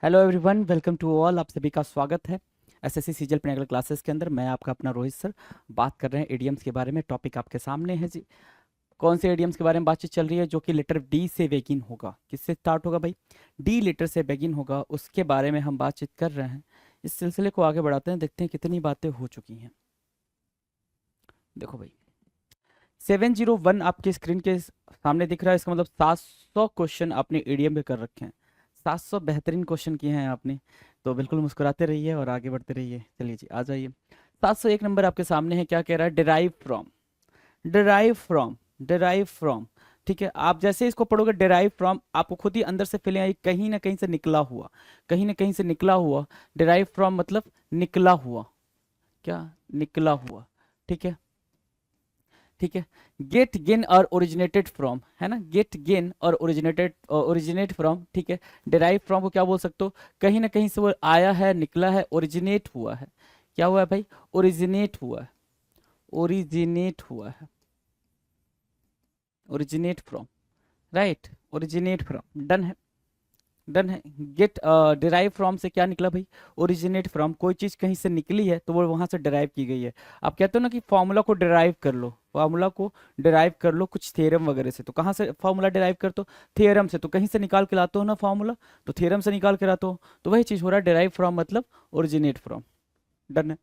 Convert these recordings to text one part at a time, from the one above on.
Hello everyone, welcome to all. आप सभी का स्वागत है एसएससी सीजीएल प्रीलिमिनरी क्लासेस के अंदर। मैं आपका अपना रोहित सर बात कर रहे हैं एडीएम्स के बारे में। टॉपिक आपके सामने है जी। कौन से एडीएम्स के बारे में बातचीत चल रही है? जो कि लेटर डी से बेगिन होगा। किससे स्टार्ट होगा भाई? डी लेटर से बेगिन होगा, उसके बारे में हम बातचीत कर रहे हैं। इस सिलसिले को आगे बढ़ाते हैं, देखते हैं कितनी बातें हो चुकी हैं। देखो भाई, 701 आपकी स्क्रीन के सामने दिख रहा है। इसका मतलब 700 क्वेश्चन आपने एडीएम में कर रखे हैं। 700 बेहतरीन क्वेश्चन किए हैं आपने, तो बिल्कुल मुस्कुराते रहिए और आगे बढ़ते रहिए। चलिए जी, आ जाइए। 701 नंबर आपके सामने है। क्या कह रहा है? Derive from, derive from, derive from. ठीक है, आप जैसे इसको पढ़ोगे डिराइव फ्रॉम, आपको खुद ही अंदर से फीलिंग आई कहीं ना कहीं से निकला हुआ, कहीं ना कहीं से निकला हुआ। डिराइव फ्रॉम मतलब निकला हुआ, क्या? निकला हुआ। ठीक है, ठीक है। गेट गेन और ओरिजिनेटेड फ्रॉम, है ना? गेट गेन और ओरिजिनेटेड, ओरिजिनेट फ्रॉम। ठीक है, डिराइव फ्रॉम को क्या बोल सकते हो? कहीं ना कहीं से वो आया है, निकला है, ओरिजिनेट हुआ है। क्या हुआ है भाई? ओरिजिनेट हुआ है, ओरिजिनेट हुआ है, originate from. Right, originate from. Done है, डन है। गेट डिराइव फ्रॉम से क्या निकला भाई? Originate from. कोई चीज कहीं से निकली है तो वो वहां से डिराइव की गई है। आप कहते हो ना कि फॉर्मूला को डिराइव कर लो, फॉर्मूला को डिराइव कर लो कुछ थ्योरम वगैरह से। तो कहाँ से फॉर्मूला डिराइव करते हो? थ्योरम से। तो कहीं से निकाल के लाते हो ना फॉर्मूला, तो थ्योरम से निकाल के लाते हो। तो वही चीज हो रहा है, डिराइव फ्रॉम मतलब ओरिजिनेट फ्रॉम। डन है।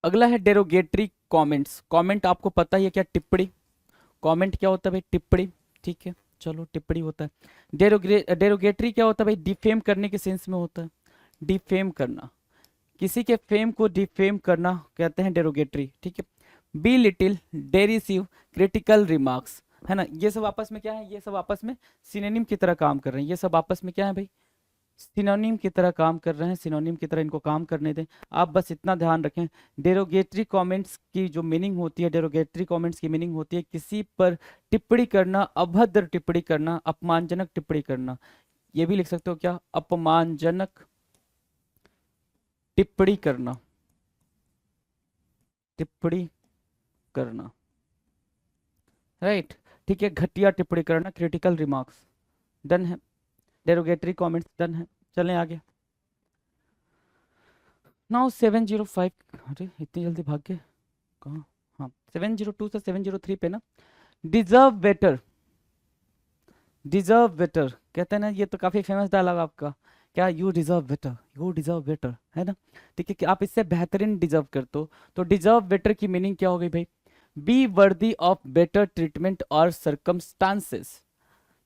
अगला है डेरोगेटरी कमेंट्स। कमेंट आपको पता ही है क्या? टिप्पणी। कमेंट क्या होता है भाई? टिप्पणी। ठीक है, चलो टिप्पणी होता है। डेरोगेटरी क्या होता है भाई? डिफेम करने के सेंस में होता है। डिफेम करना, किसी के फेम को डिफेम करना कहते हैं डेरोगेटरी। ठीक है। बी लिटिल, डेरिसिव, क्रिटिकल रिमार्क्स, है ना? ये सब आपस में क्या है? ये सब आपस में सिनोनिम की तरह काम कर रहे हैं। ये सब आपस में क्या है भाई? सिनोनिम की तरह काम कर रहे हैं। सिनोनिम की तरह इनको काम करने दें। आप बस इतना ध्यान रखें, डेरोगेटरी कमेंट्स की जो मीनिंग होती है, डेरोगेटरी कमेंट्स की मीनिंग होती है किसी पर टिप्पणी करना, अभद्र टिप्पणी करना, अपमानजनक टिप्पणी करना। ये भी लिख सकते हो क्या? अपमानजनक टिप्पणी करना, टिप्पणी करना। राइट, ठीक है। घटिया टिप्पणी करना, क्रिटिकल रिमार्क्स। डन है। डेरोगेटरी कमेंट्स डन है। चलें आगे। नाउ 705, अरे इतनी जल्दी भाग गए कहाँ? हाँ, 702 से 703 पे ना। डिजर्व बेटर, डिजर्व बेटर कहते हैं ना। ये तो काफी फेमस डायलॉग आपका। क्या? You deserve better, you deserve better, है ना? ठीक है, कि आप इससे बेहतरीन डिजर्व करते हो। तो डिजर्व बेटर की मीनिंग क्या हो गई भाई? Be worthy of better treatment और सर्कमस्टांसेस।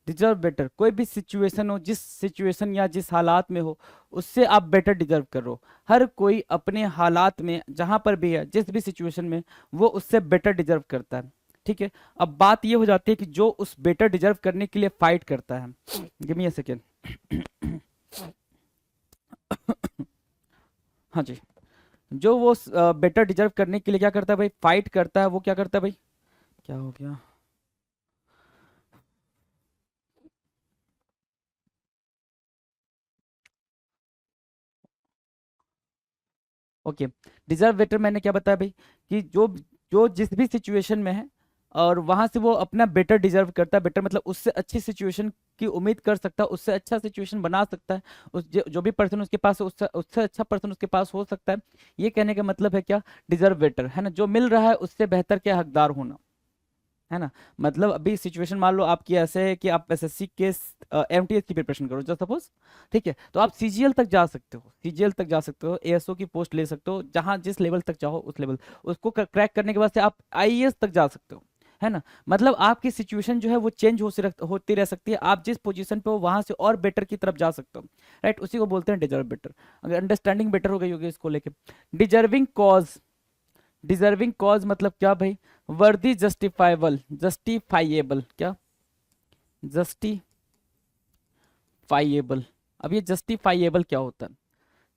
डिजर्व बेटर, कोई भी सिचुएशन हो, जिस सिचुएशन या जिस हालात में हो, उससे आप बेटर डिजर्व करो। हर कोई अपने हालात में जहां पर भी है, जिस भी सिचुएशन में, वो उससे बेटर डिजर्व करता है। ठीक है। अब बात ये हो जाती है कि जो उस बेटर डिजर्व करने के लिए फाइट करता है। Give me a second. हाँ जी। जो वो बेटर डिजर्व करने के लिए क्या करता है भाई? फाइट करता है। वो क्या करता है भाई? क्या हो गया? ओके। डिजर्व बेटर मैंने क्या बताया भाई? कि जो जो जिस भी सिचुएशन में है और वहां से वो अपना बेटर डिजर्व करता है। बेटर मतलब उससे अच्छी सिचुएशन की उम्मीद कर सकता है, उससे अच्छा सिचुएशन बना सकता है। उस जो भी पर्सन उसके पास है, उससे उससे अच्छा पर्सन उसके पास हो सकता है। ये कहने का मतलब है क्या? डिजर्व बेटर, है ना? जो मिल रहा है उससे बेहतर के हकदार होना, है ना? मतलब अभी सिचुएशन मान लो आपकी ऐसे है कि आप एसएससी के एमटीएस की प्रिपरेशन करो जस्ट सपोज। ठीक है, तो आप सीजीएल तक जा सकते हो, सीजीएल तक जा सकते हो, एएसओ की पोस्ट ले सकते हो, जहां जिस लेवल तक चाहो उस लेवल। उसको क्रैक करने के बाद से आप आईएएस तक जा सकते हो, है ना? मतलब आपकी सिचुएशन जो है वो चेंज होती रह सकती है। आप जिस पोजीशन पे हो वहां से और बेटर की तरफ जा सकते हो। राइट, उसी को बोलते हैं डिजर्व बेटर। अगर अंडरस्टैंडिंग बेटर हो गई होगी इसको लेके। डिजर्विंग कॉज, डिजर्विंग कॉज मतलब क्या भाई? वर्दी, जस्टिफाइबल, जस्टिफाइएबल, क्या? जस्टिफाइएबल। अब ये जस्टिफाइएबल क्या होता है?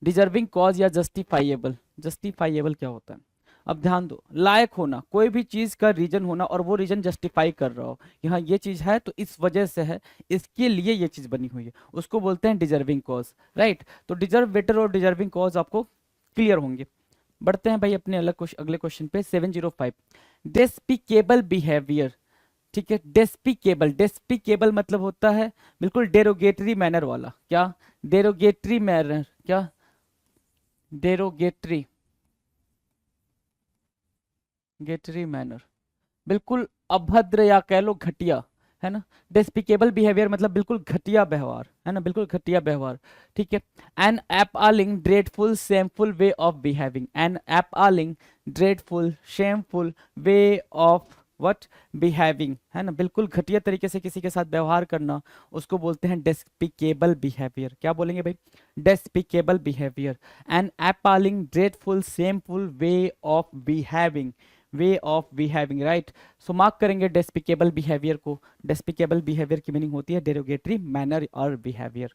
डिजर्विंग कॉज या जस्टिफाइएबल, जस्टिफाइएबल क्या होता है? अब ध्यान दो, लायक होना, कोई भी चीज का रीजन होना और वो रीजन जस्टिफाई कर रहा हो कि हाँ ये चीज है तो इस वजह से है, इसके लिए ये चीज बनी हुई है, उसको बोलते हैं डिजर्विंग कॉज। राइट, तो डिजर्व बेटर और डिजर्विंग कॉज आपको क्लियर होंगे। बढ़ते हैं भाई अपने अगले क्वेश्चन पे। 705, डेस्पिकेबल बिहेवियर। ठीक है। डेस्पिकेबल, डेस्पिकेबल मतलब होता है बिल्कुल डेरोगेटरी मैनर वाला। क्या? Derogatory manner. क्या? डेरोगेटरी, गेटरी मैनर, बिल्कुल अभद्र या कह लो घटिया, है ना। डेस्पिकेबल बिहेवियर मतलब बिल्कुल घटिया व्यवहार, है ना, बिल्कुल घटिया व्यवहार। ठीक है। An appalling dreadful shameful way of behaving, an appalling dreadful shameful way of what, behaving, है ना, बिल्कुल घटिया तरीके से किसी के साथ व्यवहार करना, उसको बोलते हैं डेस्पिकेबल बिहेवियर। क्या बोलेंगे भाई? Despicable behaviour. An appalling dreadful shameful way of behaving, way of behaving, right. So mark करेंगे डेस्पिकेबल बिहेवियर को। डेस्पिकेबल बिहेवियर की मीनिंग होती है derogatory manner or behaviour.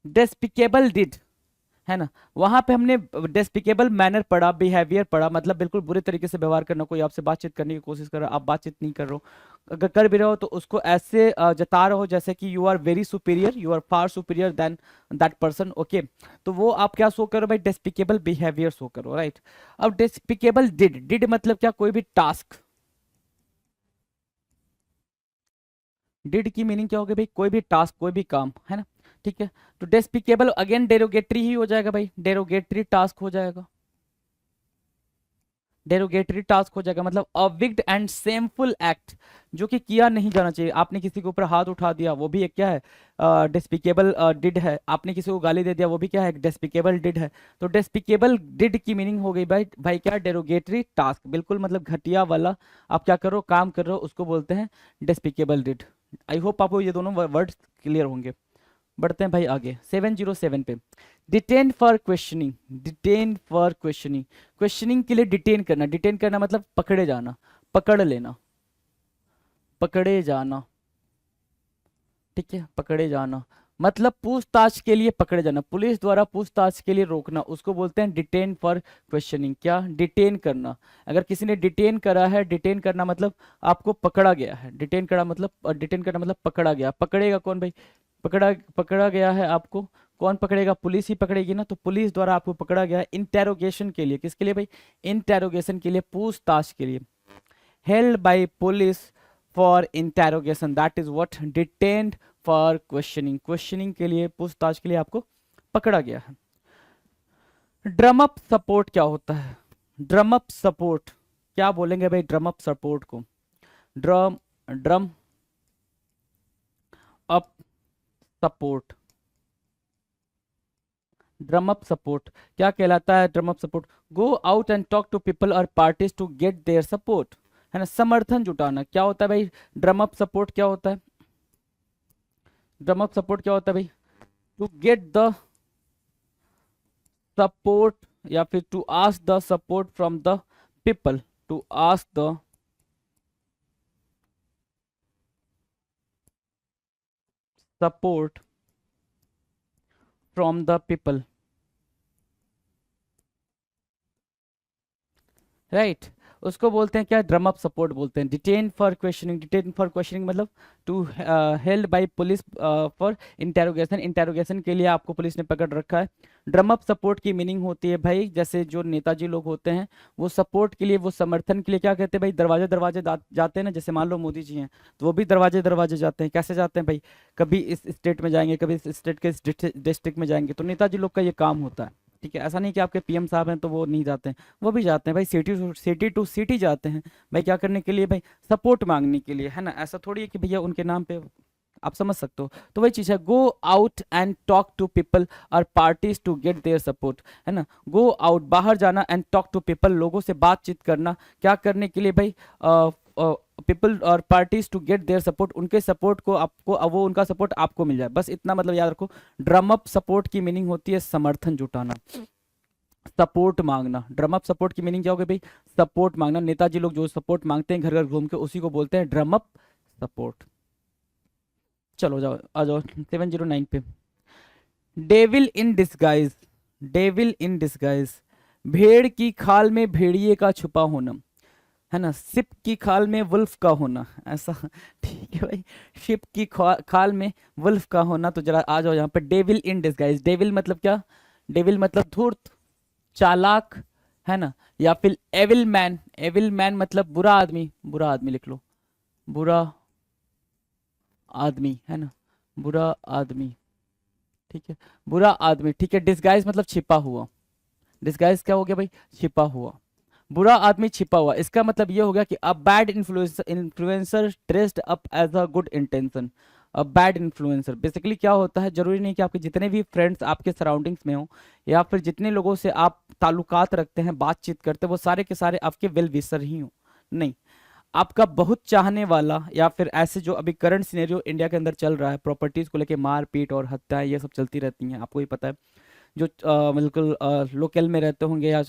Despicable deed, है ना, वहां पे हमने डेस्पिकेबल मैनर पढ़ा, बिहेवियर पढ़ा, मतलब बिल्कुल बुरे तरीके से व्यवहार करना। कोई आपसे बातचीत करने की कोशिश कर रहा है, आप बातचीत नहीं कर रहे हो, अगर कर भी रहे हो तो उसको ऐसे जता रहे हो जैसे कि you are very superior, you are far superior than that person. Okay, तो वो आप क्या शो करो भाई? डेस्पिकेबल बिहेवियर शो करो, राइट। अब डेस्पिकेबल डिड, डिड मतलब क्या? कोई भी टास्क। डिड की मीनिंग क्या होगी भाई? कोई भी टास्क, कोई भी काम, है ना। ठीक है, तो डेस्पिकेबल अगेन डेरोगेटरी ही हो जाएगा भाई, डेरोगेटरी टास्क हो जाएगा। डेरोगेटरी टास्क हो जाएगा मतलब अविक्ड एंड सेमफुल एक्ट, जो कि किया नहीं जाना चाहिए। आपने किसी के ऊपर हाथ उठा दिया, वो भी एक क्या है? डेस्पिकेबल डिड है। आपने किसी को गाली दे दिया, वो भी क्या है? डेस्पिकेबल डिड है। तो डेस्पिकेबल डिड की मीनिंग हो गई भाई, भाई क्या? डेरोगेटरी टास्क, बिल्कुल मतलब घटिया वाला आप क्या कर रहे हो? काम कर रहे हो, उसको बोलते हैं डेस्पिकेबल डिड। आई होप आपको ये दोनों वर्ड्स क्लियर होंगे। बढ़ते हैं भाई आगे 707 पे। Detain for questioning, detain for questioning, questioning के लिए डिटेन करना, डिटेन करना मतलब पकड़े जाना, पकड़ लेना, पकड़े जाना। ठीक है, पकड़े जाना मतलब पूछताछ के लिए पकड़े जाना, पुलिस द्वारा पूछताछ के लिए रोकना, उसको बोलते हैं डिटेन फॉर क्वेश्चनिंग। क्या? डिटेन करना। अगर किसी ने डिटेन करा है, डिटेन करना मतलब आपको पकड़ा गया है, डिटेन करा मतलब डिटेन करना मतलब पकड़ा गया। पकड़ेगा कौन भाई? पकड़ा, पकड़ा गया है आपको, कौन पकड़ेगा? पुलिस ही पकड़ेगी ना। तो पुलिस द्वारा आपको पकड़ा गया है इंटेरोगेशन के लिए। किसके लिए भाई? इंटेरोगेशन के लिए, पूछताछ के लिए। held by police for interrogation, that is what detained for questioning, questioning के लिए, पूछताछ के लिए आपको पकड़ा गया है। ड्रम अप सपोर्ट क्या होता है? ड्रम अप सपोर्ट क्या बोलेंगे भाई? ड्रम अप सपोर्ट को drum, drum up support, drum up support क्या कहलाता है? Drum up support, go out and talk to people और parties to get their support, है ना, समर्थन जुटाना। क्या होता है भाई? ड्रम अप सपोर्ट क्या होता है? ड्रम अप सपोर्ट क्या होता है भाई? टू गेट द सपोर्ट, या फिर to ask the support from the people, to ask the support from the people, right. उसको बोलते हैं क्या? ड्रम अप सपोर्ट बोलते हैं। Detain for questioning, detain for questioning मतलब to held by police for interrogation, interrogation के लिए आपको पुलिस ने पकड़ रखा है। ड्रम अप सपोर्ट की मीनिंग होती है भाई, जैसे जो नेताजी लोग होते हैं वो सपोर्ट के लिए, वो समर्थन के लिए क्या कहते हैं भाई? दरवाजे दरवाजे जाते हैं ना। जैसे मान लो मोदी जी हैं, तो वो भी दरवाजे दरवाजे जाते हैं। कैसे जाते हैं भाई? कभी इस स्टेट में जाएंगे, कभी इस स्टेट के डिस्ट्रिक्ट में जाएंगे, तो नेताजी लोग का ये काम होता है। ठीक है, ऐसा नहीं कि आपके पीएम साहब हैं तो वो नहीं जाते हैं, वो भी जाते हैं भाई, सिटी टू सिटी जाते हैं भाई। क्या करने के लिए भाई? सपोर्ट मांगने के लिए, है ना। ऐसा थोड़ी है कि भैया उनके नाम पे, आप समझ सकते हो। तो वही चीज़ है, go out and talk to people और parties to get their support, है ना। गो आउट बाहर जाना, एंड टॉक टू पीपल लोगों से बातचीत करना, क्या करने के लिए भाई? पीपल और parties to get their support, उनके सपोर्ट को आपको, वो उनका सपोर्ट आपको मिल जाए, बस इतना मतलब याद रखो। ड्रम अप सपोर्ट की मीनिंग होती है समर्थन जुटाना, सपोर्ट मांगना। ड्रम अप सपोर्ट की मीनिंग क्या होगी भाई? सपोर्ट मांगना। नेताजी लोग जो सपोर्ट मांगते हैं घर घर घूम के, उसी को बोलते हैं ड्रम अप सपोर्ट। चलो जाओ, आ जाओ 709 पे। Devil in disguise, devil in disguise, भेड़ की खाल में भेड़िए का छुपा होना, है ना। शिप की खाल में वुल्फ का होना, ऐसा। ठीक है भाई, शिप की खाल में वुल्फ का होना। तो जरा आ जाओ यहाँ पे, डेविल इन डिस्गाइज। डेविल मतलब क्या? डेविल मतलब धूर्त, चालाक, है ना। या फिर एविल मैन, एविल मैन मतलब बुरा आदमी, बुरा आदमी लिख लो। बुरा आदमी, है ना, बुरा आदमी, ठीक है, बुरा आदमी, ठीक है। डिस्गाइज मतलब छिपा हुआ, डिस्गाइज क्या हो गया भाई, छिपा हुआ, बुरा आदमी छिपा हुआ, इसका मतलब ये हो गया कि a bad influencer dressed up as a good intention. A bad influencer basically क्या होता है, जरूरी नहीं कि आपके जितने भी फ्रेंड्स आपके सराउंडिंग्स में हो या फिर जितने लोगों से आप ताल्लुकात रखते हैं, बातचीत करते हैं, वो सारे के सारे आपके वेल विशर ही हो, नहीं। आपका बहुत चाहने वाला या फिर ऐसे जो अभी करंट सिनेरियो इंडिया के अंदर चल रहा है, प्रॉपर्टीज को लेके मारपीट और हत्याएं ये सब चलती रहती हैं, आपको ही पता है। जो बिल्कुल लोकल में रहते होंगे या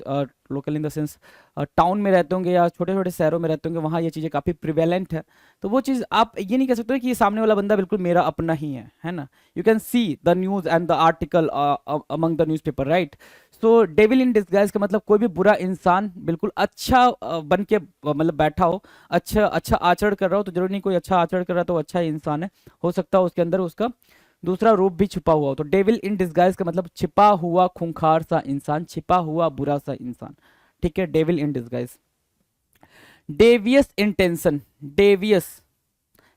local in the sense town में रहते होंगे या छोटे छोटे शहरों में रहते होंगे, वहाँ ये चीज़ें काफ़ी प्रिवेलेंट है। तो वो चीज़ आप ये नहीं कह सकते कि ये सामने वाला बंदा बिल्कुल मेरा अपना ही है ना। You can see the news and the article among the newspaper, right. So devil in disguise का मतलब कोई भी बुरा इंसान बिल्कुल अच्छा बन के मतलब बैठा हो, अच्छा अच्छा आचरण कर रहा हो, तो जरूरी नहीं कोई अच्छा आचरण कर रहा है तो अच्छा ही इंसान है, हो सकता है उसके अंदर उसका दूसरा रूप भी छिपा हुआ हो। तो डेविल इन डिस्गाइज का मतलब छिपा हुआ खूंखार सा इंसान, छिपा हुआ बुरा सा इंसान, ठीक है, devil in disguise. Davies intention, Davies,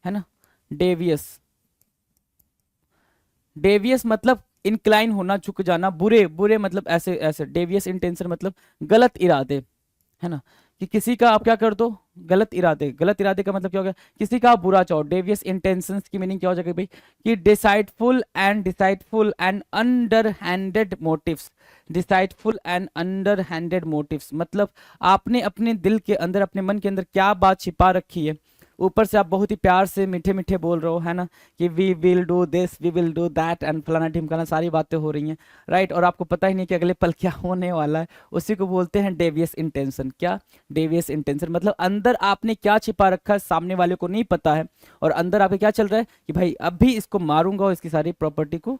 है ना, डेवियस, डेवियस मतलब इंक्लाइन होना, झुक जाना, बुरे बुरे मतलब ऐसे ऐसे, डेवियस इंटेंशन मतलब गलत इरादे, है ना, कि किसी का आप क्या कर दो, गलत इरादे, गलत इरादे का मतलब क्या हो गया, किसी का आप बुरा चाहो। डेवियस इंटेंशंस की मीनिंग क्या हो जाएगी भाई, कि डिसाइडफुल एंड अंडरहैंडेड मोटिव्स, डिसाइडफुल एंड अंडरहैंडेड मोटिव्स मतलब आपने अपने दिल के अंदर, अपने मन के अंदर क्या बात छिपा रखी है, ऊपर से आप बहुत ही प्यार से मीठे मीठे बोल रहे हो, है ना, कि we will do this, we will do that and फलाना ढिमकाना, सारी बातें हो रही हैं, राइट, और आपको पता ही नहीं कि अगले पल क्या होने वाला है। उसी को बोलते हैं डेवियस इंटेंशन। क्या, डेवियस इंटेंशन मतलब अंदर आपने क्या छिपा रखा है, सामने वाले को नहीं पता है, और अंदर आपके क्या चल रहा है कि भाई अब भी इसको मारूंगा और इसकी सारी प्रॉपर्टी को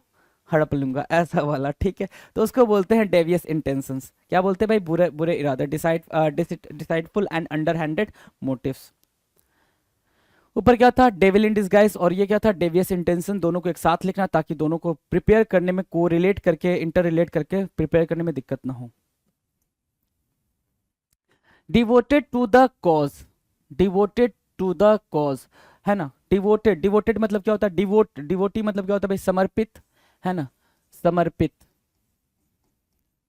हड़प लूंगा, ऐसा वाला, ठीक है। तो उसको बोलते हैं डेवियस इंटेंशंस। क्या बोलते हैं भाई, बुरे बुरे इरादे, डिसाइडफुल एंड अंडरहैंडेड मोटिव्स। ऊपर क्या था, डेविल इन डिस्गाइज, और ये क्या था, डेवियस इंटेंशन। दोनों को एक साथ लिखना ताकि दोनों को प्रिपेयर करने में, को रिलेट करके, इंटर रिलेट करके प्रिपेयर करने में दिक्कत ना हो। Devoted to the cause, devoted to the cause, है ना, डिवोटेड, डिवोटेड मतलब क्या होता है, डिवोटी मतलब क्या होता है भाई, समर्पित, है ना, समर्पित,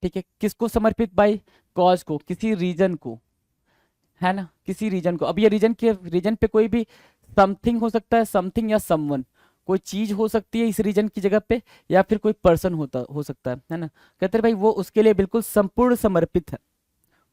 ठीक है, किसको समर्पित भाई, कॉज को, किसी रीजन को, है ना, किसी रीजन को। अब ये रीजन के रीजन पे कोई भी समथिंग हो सकता है, समथिंग या समवन, कोई चीज हो सकती है इस रीजन की जगह पे, या फिर कोई पर्सन होता हो सकता है ना। कहते हैं भाई वो उसके लिए बिल्कुल संपूर्ण समर्पित है,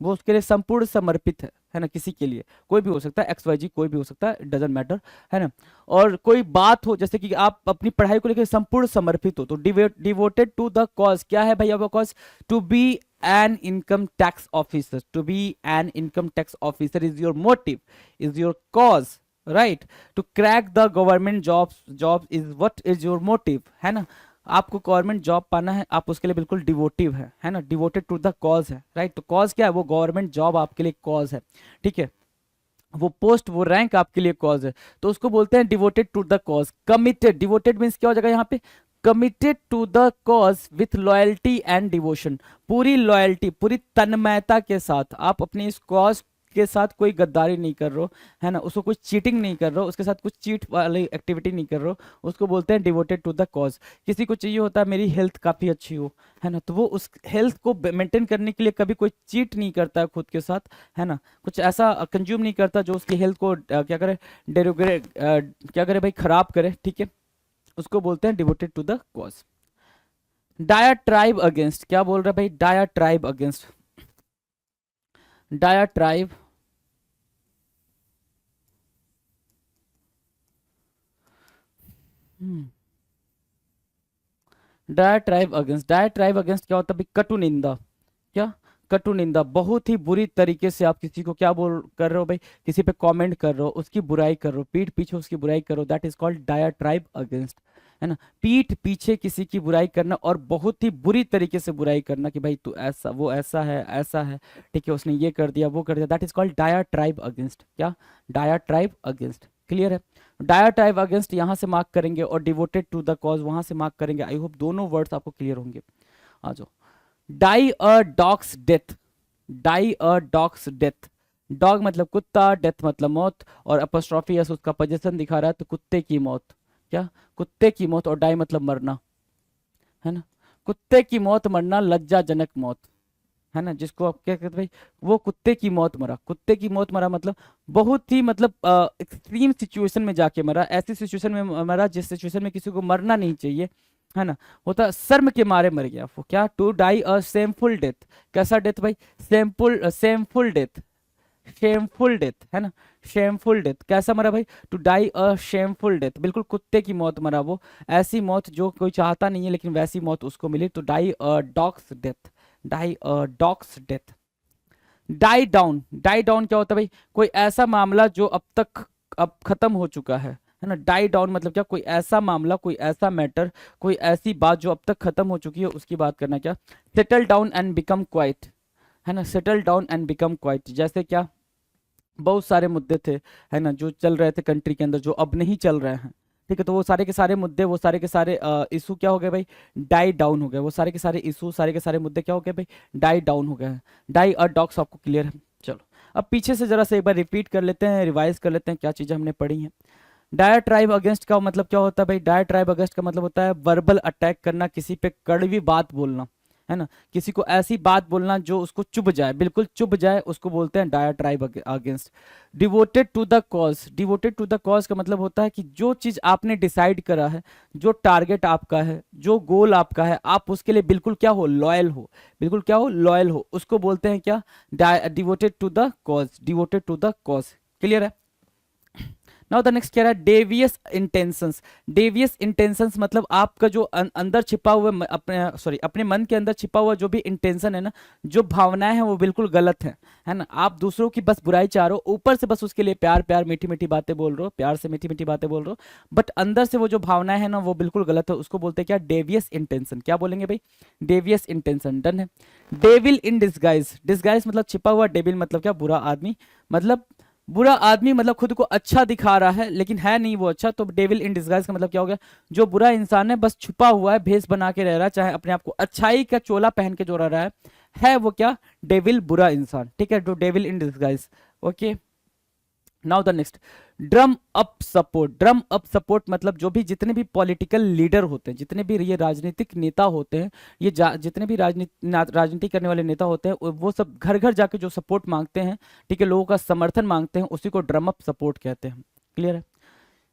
वो उसके लिए संपूर्ण समर्पित है ना, किसी के लिए, कोई भी हो सकता है, एक्स वाई जी कोई भी हो सकता है, डजेंट मैटर, है ना। और कोई बात हो, जैसे कि आप अपनी पढ़ाई को लेकर संपूर्ण समर्पित हो, तो डिवोटेड टू द कॉज, क्या है भाई आपका cause, to be an income tax officer, to be an income tax officer is your motive, is your cause, right, to crack the government jobs is what is your motive, है ना। आपको government job पाना है, आप उसके लिए बिल्कुल डिवोटिव है ना, डिवोटेड टू द कॉज है, राइट। तो कॉज क्या है, वो गवर्नमेंट जॉब आपके लिए कॉज है, ठीक है, वो पोस्ट, वो रैंक आपके लिए कॉज है, तो उसको बोलते हैं devoted to the cause. Committed, devoted means क्या हो जाएगा यहाँ पे, committed to the cause with loyalty and devotion, पूरी लॉयल्टी, पूरी तन्मयता के साथ आप अपनी इस कॉज के साथ कोई गद्दारी नहीं कर रहे हो, है ना, उसको कुछ चीटिंग नहीं कर रहे हो, उसके साथ कुछ चीट वाली एक्टिविटी नहीं कर रहे हो, उसको बोलते हैं डिवोटेड टू द कॉज। किसी को चाहिए होता है मेरी हेल्थ काफ़ी अच्छी हो, है ना, तो वो उस हेल्थ को मेंटेन करने के लिए कभी कोई चीट नहीं करता है खुद के साथ, है ना, कुछ ऐसा कंज्यूम नहीं करता जो उसकी हेल्थ को क्या करे, डेरोग्रेट क्या करे भाई, खराब करे, ठीक है, उसको बोलते हैं devoted to the cause. Diatribe against, क्या बोल रहा है भाई, diatribe against, diatribe, diatribe against, diatribe against क्या होता है भाई, कटु निंदा, क्या, कटु निंदा, बहुत ही बुरी तरीके से आप किसी को क्या बोल कर रहे हो भाई, किसी पे कमेंट कर रहे हो, उसकी बुराई कर रहे हो, पीठ पीछे उसकी बुराई कर रहे हो, दैट इज कॉल्ड डायट्राइब अगेंस्ट, है ना। पीठ पीछे किसी की बुराई करना और बहुत ही बुरी तरीके से बुराई करना कि भाई तू ऐसा, वो ऐसा है, ठीक है, उसने ये कर दिया, वो कर दिया, दैट इज कॉल्ड डायट्राइब अगेंस्ट, क्या, डायट्राइब अगेंस्ट, क्लियर है। डायट्राइब अगेंस्ट यहाँ से मार्क करेंगे और डिवोटेड टू द कॉज वहां से मार्क करेंगे। आई होप दोनों वर्ड्स आपको क्लियर होंगे। आ जाओ, die a dog's death, die a dog's death, dog मतलब कुत्ता, डेथ मतलब मौत, और अपोस्ट्रोफी एस उसका पोजीशन दिखा रहा है, तो कुत्ते की मौत, क्या, कुत्ते की मौत, और डाई मतलब मरना, है ना, कुत्ते की मौत मरना, लज्जाजनक मौत, है ना, जिसको आप क्या कहते भाई, वो कुत्ते की मौत मरा, कुत्ते की मौत मरा मतलब बहुत ही मतलब एक्सट्रीम सिचुएशन में जाके मरा, ऐसी सिचुएशन में मरा जिस सिचुएशन में किसी को मरना नहीं चाहिए, है ना, होता शर्म के मारे मर गया वो, क्या, to die a shameful death, कैसा डेथ भाई, सेमफुल डेथ, शेमफुल डेथ, है ना, शेमफुल डेथ, कैसा मरा भाई, to die a shameful death, बिल्कुल कुत्ते की मौत मरा वो, ऐसी मौत जो कोई चाहता नहीं है लेकिन वैसी मौत उसको मिली, तो die a dog's death, die a dog's death. Die down क्या होता है भाई, कोई ऐसा मामला जो अब तक अब खत्म हो चुका है ना, डाई डाउन मतलब क्या, कोई ऐसा मामला, कोई ऐसा मैटर, कोई ऐसी बात जो अब तक खत्म हो चुकी है उसकी बात करना, क्या, settle down and become quite, है ना, settle down and become quite, जैसे क्या, बहुत सारे मुद्दे थे, है ना, जो चल रहे थे कंट्री के अंदर जो अब नहीं चल रहे हैं, ठीक है, तो वो सारे के सारे मुद्दे, वो सारे के सारे इशू क्या हो गए भाई, डाई डाउन हो गए, वो सारे के सारे इशू, सारे के सारे मुद्दे क्या हो गए भाई, डाई डाउन हो गए हैं, डाई और डॉग्स, आपको क्लियर है। चलो अब पीछे से जरा से एक बार रिपीट कर लेते हैं, रिवाइज कर लेते हैं क्या चीज़ें हमने पढ़ी हैं। डायट्राइब अगेंस्ट का मतलब क्या होता है भाई, डायट्राइब अगेंस्ट का मतलब होता है वर्बल अटैक करना, किसी पे कड़वी बात बोलना, है ना, किसी को ऐसी बात बोलना जो उसको चुभ जाए, बिल्कुल चुभ जाए, उसको बोलते हैं diatribe against. Devoted to the cause, devoted to the cause का मतलब होता है कि जो चीज आपने डिसाइड करा है, जो टारगेट आपका है, जो गोल आपका है, आप उसके लिए बिल्कुल क्या हो, लॉयल हो, बिल्कुल क्या हो, लॉयल हो, उसको बोलते हैं क्या, devoted to the cause, devoted to the cause, clear है। नाउ द नेक्स्ट कह रहा है डेवियस इंटेंशंस, डेवियस इंटेंशंस मतलब आपका जो अंदर छिपा हुआ अपने सॉरी अपने मन के अंदर छिपा हुआ जो भी इंटेंशन है ना, जो भावनाएं हैं वो बिल्कुल गलत है ना, आप दूसरों की बस बुराई चाह रहे हो, ऊपर से बस उसके लिए प्यार प्यार मीठी मीठी बातें बोल रहे हो, प्यार से मीठी मीठी बातें बोल रहे हो, बट अंदर से वो जो भावनाएं हैं ना वो बिल्कुल गलत है, उसको बोलते हैं क्या, डेवियस इंटेंशन, क्या बोलेंगे भाई, डेवियस इंटेंशन, डन है। डेविल इन डिस्गाइज, डिस्गाइज मतलब छिपा हुआ, डेविल मतलब क्या, बुरा आदमी, मतलब बुरा आदमी मतलब खुद को अच्छा दिखा रहा है लेकिन है नहीं वो अच्छा, तो डेविल इन डिस्गाइज का मतलब क्या हो गया, जो बुरा इंसान है बस छुपा हुआ है, भेष बना के रह रहा है, चाहे अपने आप को अच्छाई का चोला पहन के जो रह रहा है वो क्या, डेविल, बुरा इंसान, ठीक है, जो devil in disguise, okay. Now the next, drum up support, drum up support मतलब जो भी जितने भी पॉलिटिकल लीडर होते हैं, जितने भी ये राजनीतिक नेता होते हैं, ये जितने भी राजनीति करने वाले नेता होते हैं, वो सब घर घर जाके जो सपोर्ट मांगते हैं, ठीक है, लोगों का समर्थन मांगते हैं, उसी को ड्रम अप सपोर्ट कहते हैं, क्लियर है।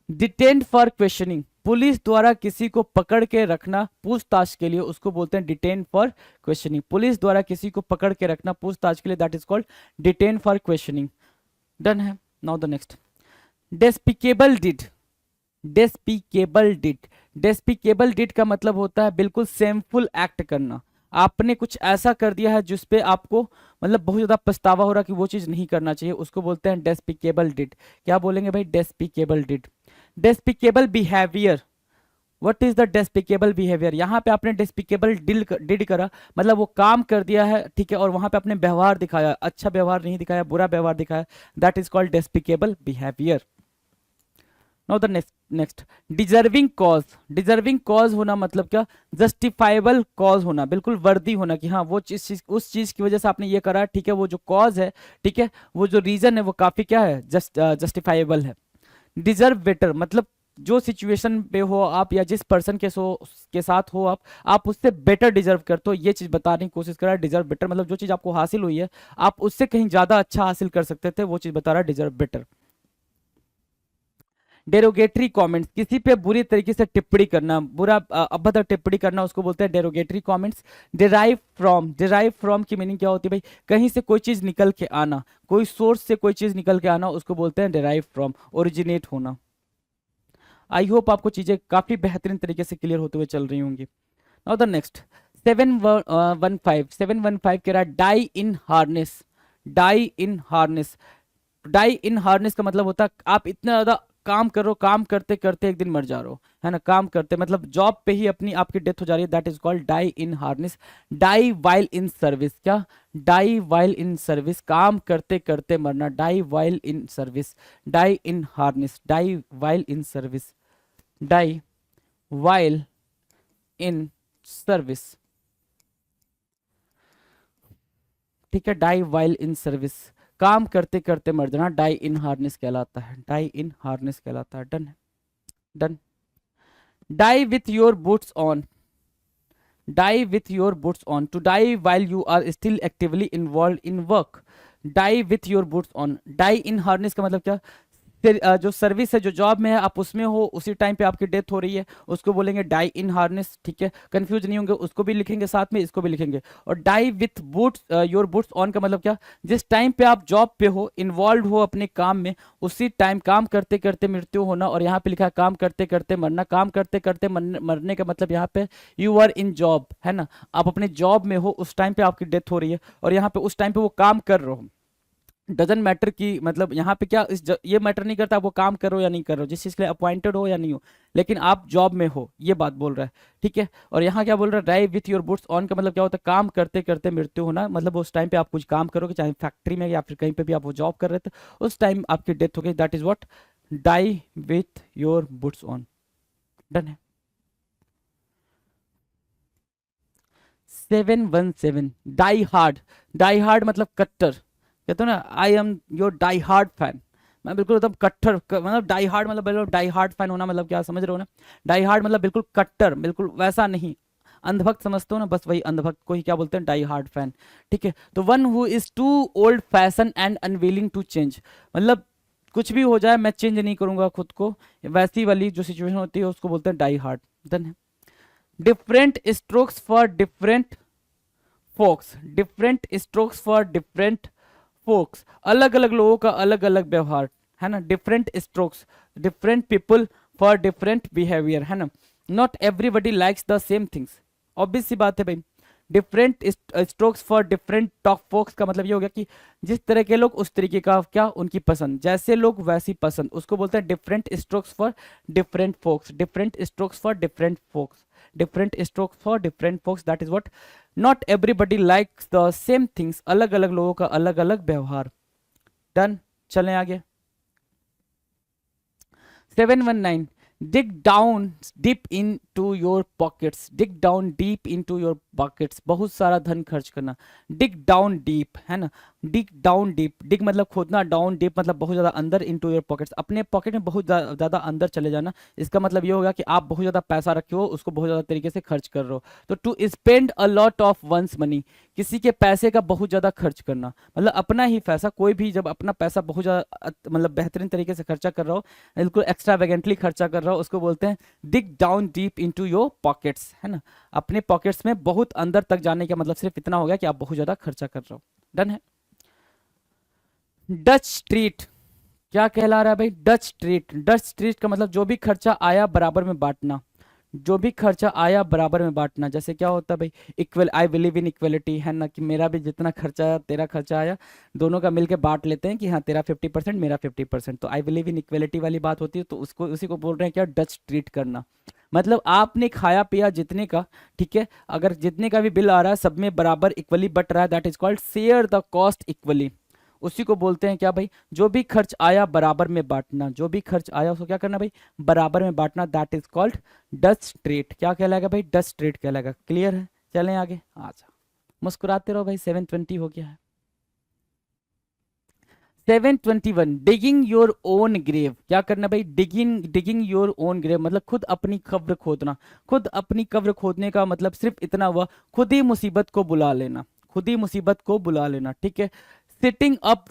डिटेन्ड फॉर क्वेश्चनिंग, पुलिस द्वारा किसी को पकड़ के रखना पूछताछ के लिए, उसको बोलते हैं डिटेन फॉर क्वेश्चनिंग, पुलिस द्वारा किसी को पकड़ के रखना पूछताछ के लिए, that is called detain for questioning, done है। Now the next, despicable deed, despicable deed, despicable deed का मतलब होता है बिल्कुल सेमफुल एक्ट करना, आपने कुछ ऐसा कर दिया है जिसपे आपको मतलब बहुत ज्यादा पछतावा हो रहा कि वो चीज नहीं करना चाहिए, उसको बोलते हैं डेस्पिकेबल डिड, क्या बोलेंगे भाई, despicable deed. Despicable behaviour, what is the despicable behaviour, यहाँ पे आपने डेस्पिकेबल डिड करा मतलब वो काम कर दिया है, ठीक है, और वहां पे आपने व्यवहार दिखाया, अच्छा व्यवहार नहीं दिखाया, बुरा व्यवहार दिखाया, that is called despicable behaviour. Now the next, deserving cause, deserving cause होना मतलब क्या, जस्टिफाइबल कॉज होना, बिल्कुल वर्दी होना कि हाँ वो चीज उस चीज की वजह से आपने ये करा, ठीक है, वो जो कॉज है, ठीक है, वो जो रीजन है वो काफी क्या है, जस्टिफाइबल है। डिजर्व बेटर मतलब जो सिचुएशन पे हो आप या जिस पर्सन के साथ हो आप उससे बेटर डिजर्व करते हो, ये चीज बताने की कोशिश कर रहा है, डिजर्व बेटर मतलब जो चीज आपको हासिल हुई है आप उससे कहीं ज्यादा अच्छा हासिल कर सकते थे, वो चीज बता रहा है डिजर्व बेटर। डेरोगेटरी कमेंट्स, किसी पे बुरी तरीके से टिप्पणी करना, बुरा अभद्र टिप्पणी करना, उसको बोलते हैं डेरोगेटरी कमेंट्स। डिराइव फ्रॉम की मीनिंग क्या होती है भाई, कहीं से कोई चीज निकल के आना, कोई सोर्स से कोई चीज निकल के आना, उसको बोलते हैं डिराइव फ्रॉम, ओरिजिनेट होना। आई होप आपको चीजें काफी बेहतरीन तरीके से क्लियर होते हुए चल रही होंगी। नाउ द नेक्स्ट, 715 कह रहा है die in harness, die in harness, die in harness का मतलब होता है आप इतना ज्यादा काम करो, काम करते करते एक दिन मर जा रहे हो, है ना, काम करते मतलब जॉब पे ही अपनी आपकी डेथ हो जा रही है, that is called die in harness. Die while in service, क्या, डाई वाइल इन सर्विस, काम करते करते मरना, die while in service, die in harness, die while in service, die while in service, ठीक है, डाई वाइल इन सर्विस, काम करते करते मर जाना डाई इन हार्नेस कहलाता है, डाई इन हार्नेस कहलाता है। डन है, done. Die with your boots on, die with your boots on, to die while you are still actively involved in work, die with your boots on, die in harness का मतलब क्या, फिर जो service है, जो job में है, आप उसमें हो, उसी टाइम पे आपकी डेथ हो रही है, उसको बोलेंगे डाई इन हार्नेस। ठीक है, कंफ्यूज नहीं होंगे, उसको भी लिखेंगे साथ में, इसको भी लिखेंगे। और die with boots, your boots on का मतलब क्या, जिस टाइम पे आप जॉब पे हो, इन्वॉल्व हो अपने काम में, उसी टाइम काम करते करते मृत्यु होना। और यहाँ पे लिखा है काम करते करते मरना, काम करते करते मरने का मतलब यहाँ पे यू आर इन जॉब, है ना, आप अपने जॉब में हो, उस टाइम पे आपकी डेथ हो रही है, और यहाँ पे उस टाइम पे वो काम कर रहे हो। डजन मैटर की मतलब यहाँ पे क्या, ये मैटर नहीं करता आप वो काम करो या नहीं करो, जिस चीज़ के लिए अपॉइंटेड हो या नहीं हो, लेकिन आप जॉब में हो, ये बात बोल रहा है। ठीक है, और यहाँ क्या बोल रहा है, drive with your boots on का मतलब क्या होता है, काम करते करते मृत्यु होना, मतलब उस टाइम पे आप कुछ काम करोगे, चाहे फैक्ट्री में या फिर कहीं पे भी आप वो जॉब कर रहे थे, उस टाइम आपकी डेथ हो गई, that is what die with your boots on. Done है। 717 डाई हार्ड, डाई हार्ड मतलब कट्टर, कहते हो ना I am your die hard fan, मैं बिल्कुल एकदम कट्टर मतलब डाई हार्ड मतलब बिल्कुल डाई हार्ड फैन होना मतलब क्या समझ रहे हो ना, डाई हार्ड मतलब बिल्कुल कट्टर, बिल्कुल वैसा नहीं, अंधभक्त समझते हो ना, बस वही अंधभक्त को ही क्या बोलते हैं, डाई हार्ड फैन। ठीक है, तो one who is too old fashion and unwilling to change, मतलब कुछ भी हो जाए मैं चेंज नहीं करूंगा खुद को, वैसी वाली जो सिचुएशन होती है उसको बोलते हैं डाई हार्ड। डन है। Different strokes for different folks, different strokes for different folks, अलग अलग लोगों का अलग अलग व्यवहार, है ना, different strokes, different people for different behaviour, है ना, not everybody likes the same things, obvious सी बात है भाई। Different strokes for different talk folks का मतलब ये हो गया कि जिस तरह के लोग उस तरीके का क्या उनकी पसंद, जैसे लोग वैसी पसंद, उसको बोलते हैं different strokes for different folks, different strokes for different folks, different strokes for different folks, that is what not everybody likes the same things, अलग अलग लोगों का अलग अलग व्यवहार। डन, चलें आगे। 719 dig down deep into your pockets, dig down deep into your pockets, बहुत सारा धन खर्च करना, dig down deep, है ना, dig down deep, dig मतलब खोदना, down deep मतलब बहुत ज़्यादा अंदर, into your pockets अपने पॉकेट में बहुत ज़्यादा अंदर चले जाना, इसका मतलब ये होगा कि आप बहुत ज़्यादा पैसा रखे हो, उसको बहुत ज़्यादा तरीके से खर्च कर रहे हो। तो to spend a lot of one's money, किसी के पैसे का बहुत ज़्यादा खर्च करना, मतलब अपना ही पैसा, कोई भी जब अपना पैसा बहुत ज़्यादा मतलब बेहतरीन तरीके से खर्चा कर रहा हो, बिल्कुल एक्स्ट्रावेगेंटली खर्चा कर रहा हो, उसको बोलते हैं dig down deep into your pockets, है ना, अपने पॉकेट्स में बहुत अंदर तक जाने का मतलब सिर्फ इतना हो गया कि आप बहुत ज़्यादा खर्चा कर रहे हो। डन है। डच स्ट्रीट क्या कहला रहा है भाई, डच स्ट्रीट, डच स्ट्रीट का मतलब जो भी खर्चा आया बराबर में बांटना, जो भी खर्चा आया बराबर में बांटना, जैसे क्या होता है भाई, equal, I believe in equality, है ना, कि मेरा भी जितना खर्चा आया तेरा खर्चा आया, दोनों का मिलके बांट लेते हैं कि हाँ तेरा 50% मेरा 50%, तो आई बिलीव इन इक्वलिटी वाली बात होती है, तो उसको उसी को बोल रहे हैं क्या, डच ट्रीट करना, मतलब आपने खाया पिया जितने का, ठीक है, अगर जितने का भी बिल आ रहा है सब में बराबर इक्वली बट रहा है, that is called share the cost equally, उसी को बोलते हैं क्या भाई, जो भी खर्च आया बराबर में बांटना, जो भी खर्च आया उसको क्या करना भाई, बराबर में बांटना, that is called Dutch trait, क्या कहलाएगा भाई, डच ट्रेट कहलाएगा। क्लियर है, चलें आगे, अच्छा मुस्कुराते रहो भाई, 720 हो गया है। 721 डिगिंग योर ओन ग्रेव, क्या करना भाई, डिगिंग योर ओन ग्रेव मतलब खुद अपनी कब्र खोदना, खुद अपनी कब्र खोदने का मतलब सिर्फ इतना हुआ, खुद ही मुसीबत को बुला लेना, खुद ही मुसीबत को बुला लेना। ठीक है, setting up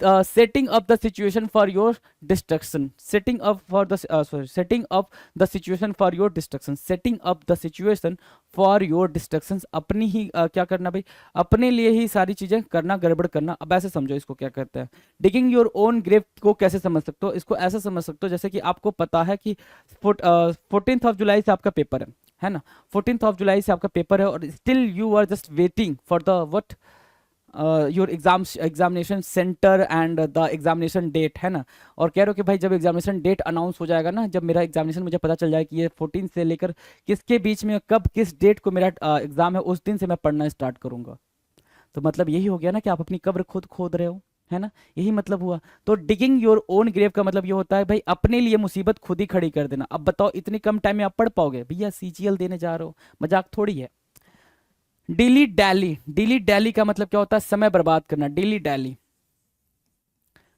the situation for your destruction, setting up the situation for your destruction, setting up the situation for your destructions, अपनी ही क्या करना भाई, अपने लिए ही सारी चीजें करना, गड़बड़ करना। अब ऐसे समझो इसको क्या कहते हैं, डिगिंग योर ओन ग्रेव को कैसे समझ सकते हो, इसको ऐसे समझ सकते हो जैसे कि आपको पता है कि 14th जुलाई से आपका पेपर है ना, 14th जुलाई से आपका पेपर है, और still you are just waiting for the what your examination centre and the examination date, है ना, और कह रहे हो कि भाई जब एग्जामिनेशन डेट अनाउंस हो जाएगा ना, जब मेरा एग्जामिनेशन मुझे पता चल जाए कि ये 14 से लेकर किसके बीच में कब किस डेट को मेरा एग्जाम है, उस दिन से मैं पढ़ना स्टार्ट करूंगा। तो मतलब यही हो गया ना कि आप अपनी कब्र खुद खोद रहे हो, है ना, यही मतलब हुआ। तो डिगिंग योर ओन ग्रेव का मतलब ये होता है भाई अपने लिए मुसीबत खुद ही खड़ी कर देना। अब बताओ इतनी कम टाइम में आप पढ़ पाओगे भैया, सीजीएल देने जा रहे हो, मजाक थोड़ी है। डिली डैली, डिली डैली का मतलब क्या होता है, समय बर्बाद करना, डिली डैली,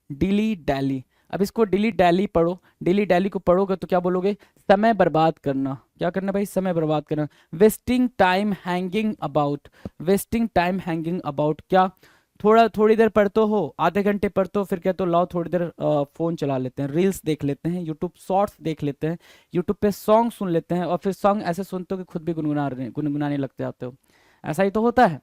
डिली डैली। अब इसको डिली डैली पढ़ो, डिली डैली को पढ़ोगे तो क्या बोलोगे? समय बर्बाद करना। क्या करना भाई? समय बर्बाद करना। Wasting time hanging about, wasting time hanging about. क्या थोड़ी देर पढ़ते हो, आधे घंटे पढ़ते हो, फिर कहते हो लाओ थोड़ी देर फोन चला लेते हैं, रील्स देख लेते हैं, यूट्यूब शॉर्ट्स देख लेते हैं, यूट्यूब पे सॉन्ग सुन लेते हैं, और फिर सॉन्ग ऐसे सुनते हो कि खुद भी गुनगुनाने लगते आते हो। ऐसा ही तो होता है।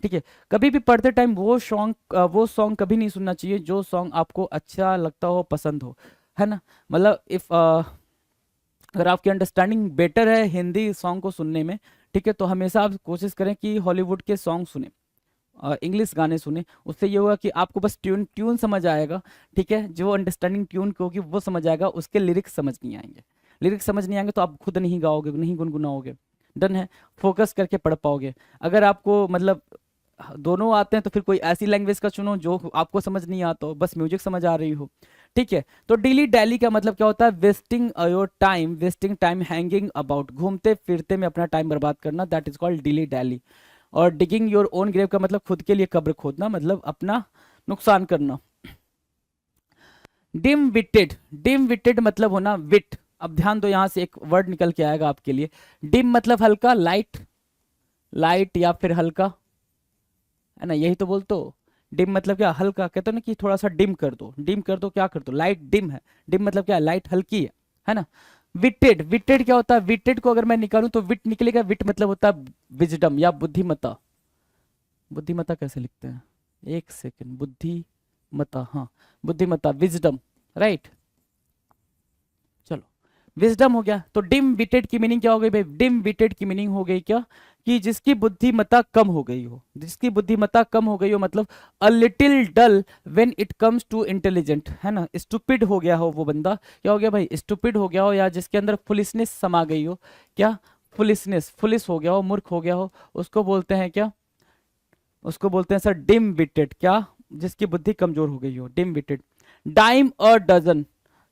ठीक है, कभी भी पढ़ते टाइम वो सॉन्ग कभी नहीं सुनना चाहिए जो सॉन्ग आपको अच्छा लगता हो, पसंद हो, है ना। मतलब इफ अगर आपकी अंडरस्टैंडिंग बेटर है हिंदी सॉन्ग को सुनने में, ठीक है, तो हमेशा आप कोशिश करें कि हॉलीवुड के सॉन्ग सुने, इंग्लिश गाने सुने। उससे ये होगा कि आपको बस ट्यून ट्यून समझ आएगा। ठीक है, जो अंडरस्टैंडिंग ट्यून की होगी वो समझ आएगा, उसके लिरिक्स समझ नहीं आएंगे। लिरिक्स समझ नहीं आएंगे तो आप खुद नहीं गाओगे, नहीं गुनगुनाओगे। डन है, फोकस करके पढ़ पाओगे। अगर आपको मतलब दोनों आते हैं तो फिर कोई ऐसी लैंग्वेज का चुनो जो आपको समझ नहीं आता हो, बस म्यूजिक समझ आ रही हो। ठीक है, तो डिली डैली का मतलब क्या होता है? Wasting your time, wasting time hanging about, घूमते फिरते में अपना टाइम बर्बाद करना, that is called dilly daily. और डिगिंग योर ओन ग्रेव का मतलब खुद के लिए कब्र खोदना, मतलब अपना नुकसान करना। डिम विटेड, डिम विटेड मतलब होना विट। अब ध्यान दो, यहां से एक वर्ड निकल के आएगा आपके लिए। डिम मतलब हल्का, लाइट, लाइट या फिर हल्का, है ना, यही तो बोलते हो। डिम मतलब क्या? हल्का। कहते हो ना कि थोड़ा सा डिम कर दो, डिम कर दो, क्या कर दो? लाइट डिम है। डिम मतलब क्या? लाइट हल्की है ना। विटेड, विटेड क्या होता है? विटेड को अगर मैं निकालूं तो विट निकलेगा। विट मतलब होता है विजडम या बुद्धिमत्ता। बुद्धिमत्ता कैसे लिखते हैं? एक सेकंड, बुद्धिमत्ता, हाँ, बुद्धिमत्ता, विजडम, राइट। चलो, विजडम हो गया। तो डिम विटेड की मीनिंग क्या हो गई भाई? डिम विटेड की मीनिंग हो गई क्या? कि जिसकी बुद्धिमत्ता कम हो गई हो, जिसकी बुद्धिमत्ता कम हो गई हो, मतलब a little dull when it comes to intelligent, है ना। स्टूपिड हो गया हो वो बंदा। क्या हो गया भाई? स्टूपिड हो गया हो, या जिसके अंदर फुलिशनेस समा गई हो। क्या? फुलिशनेस, फुलिश हो गया हो, मूर्ख हो गया हो, उसको बोलते हैं क्या? उसको बोलते हैं सर डिम विटेड। क्या? जिसकी बुद्धि कमजोर हो गई हो, dim witted. Dime or dozen,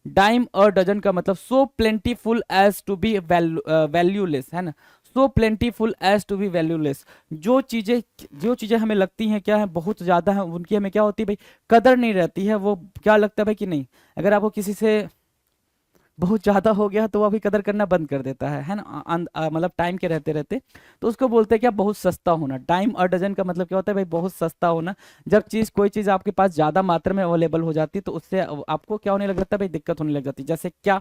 dime or dozen का मतलब so plentiful as to be valueless, है ना। So plentiful as to be valueless. जो चीजें हमें लगती हैं क्या है? बहुत ज्यादा है, उनकी हमें क्या होती है भाई? कदर नहीं रहती है। वो क्या लगता है भाई कि नहीं, अगर आपको किसी से बहुत ज्यादा हो गया तो वो अभी कदर करना बंद कर देता है ना, मतलब टाइम के रहते रहते। तो उसको बोलते हैं क्या? बहुत सस्ता होना। टाइम और डजन का मतलब क्या होता है भाई? बहुत सस्ता होना। जब कोई चीज आपके पास ज्यादा मात्रा में अवेलेबल हो जाती है तो उससे आपको क्या होने लग जाता है भाई? दिक्कत होने लग जाती है। जैसे क्या?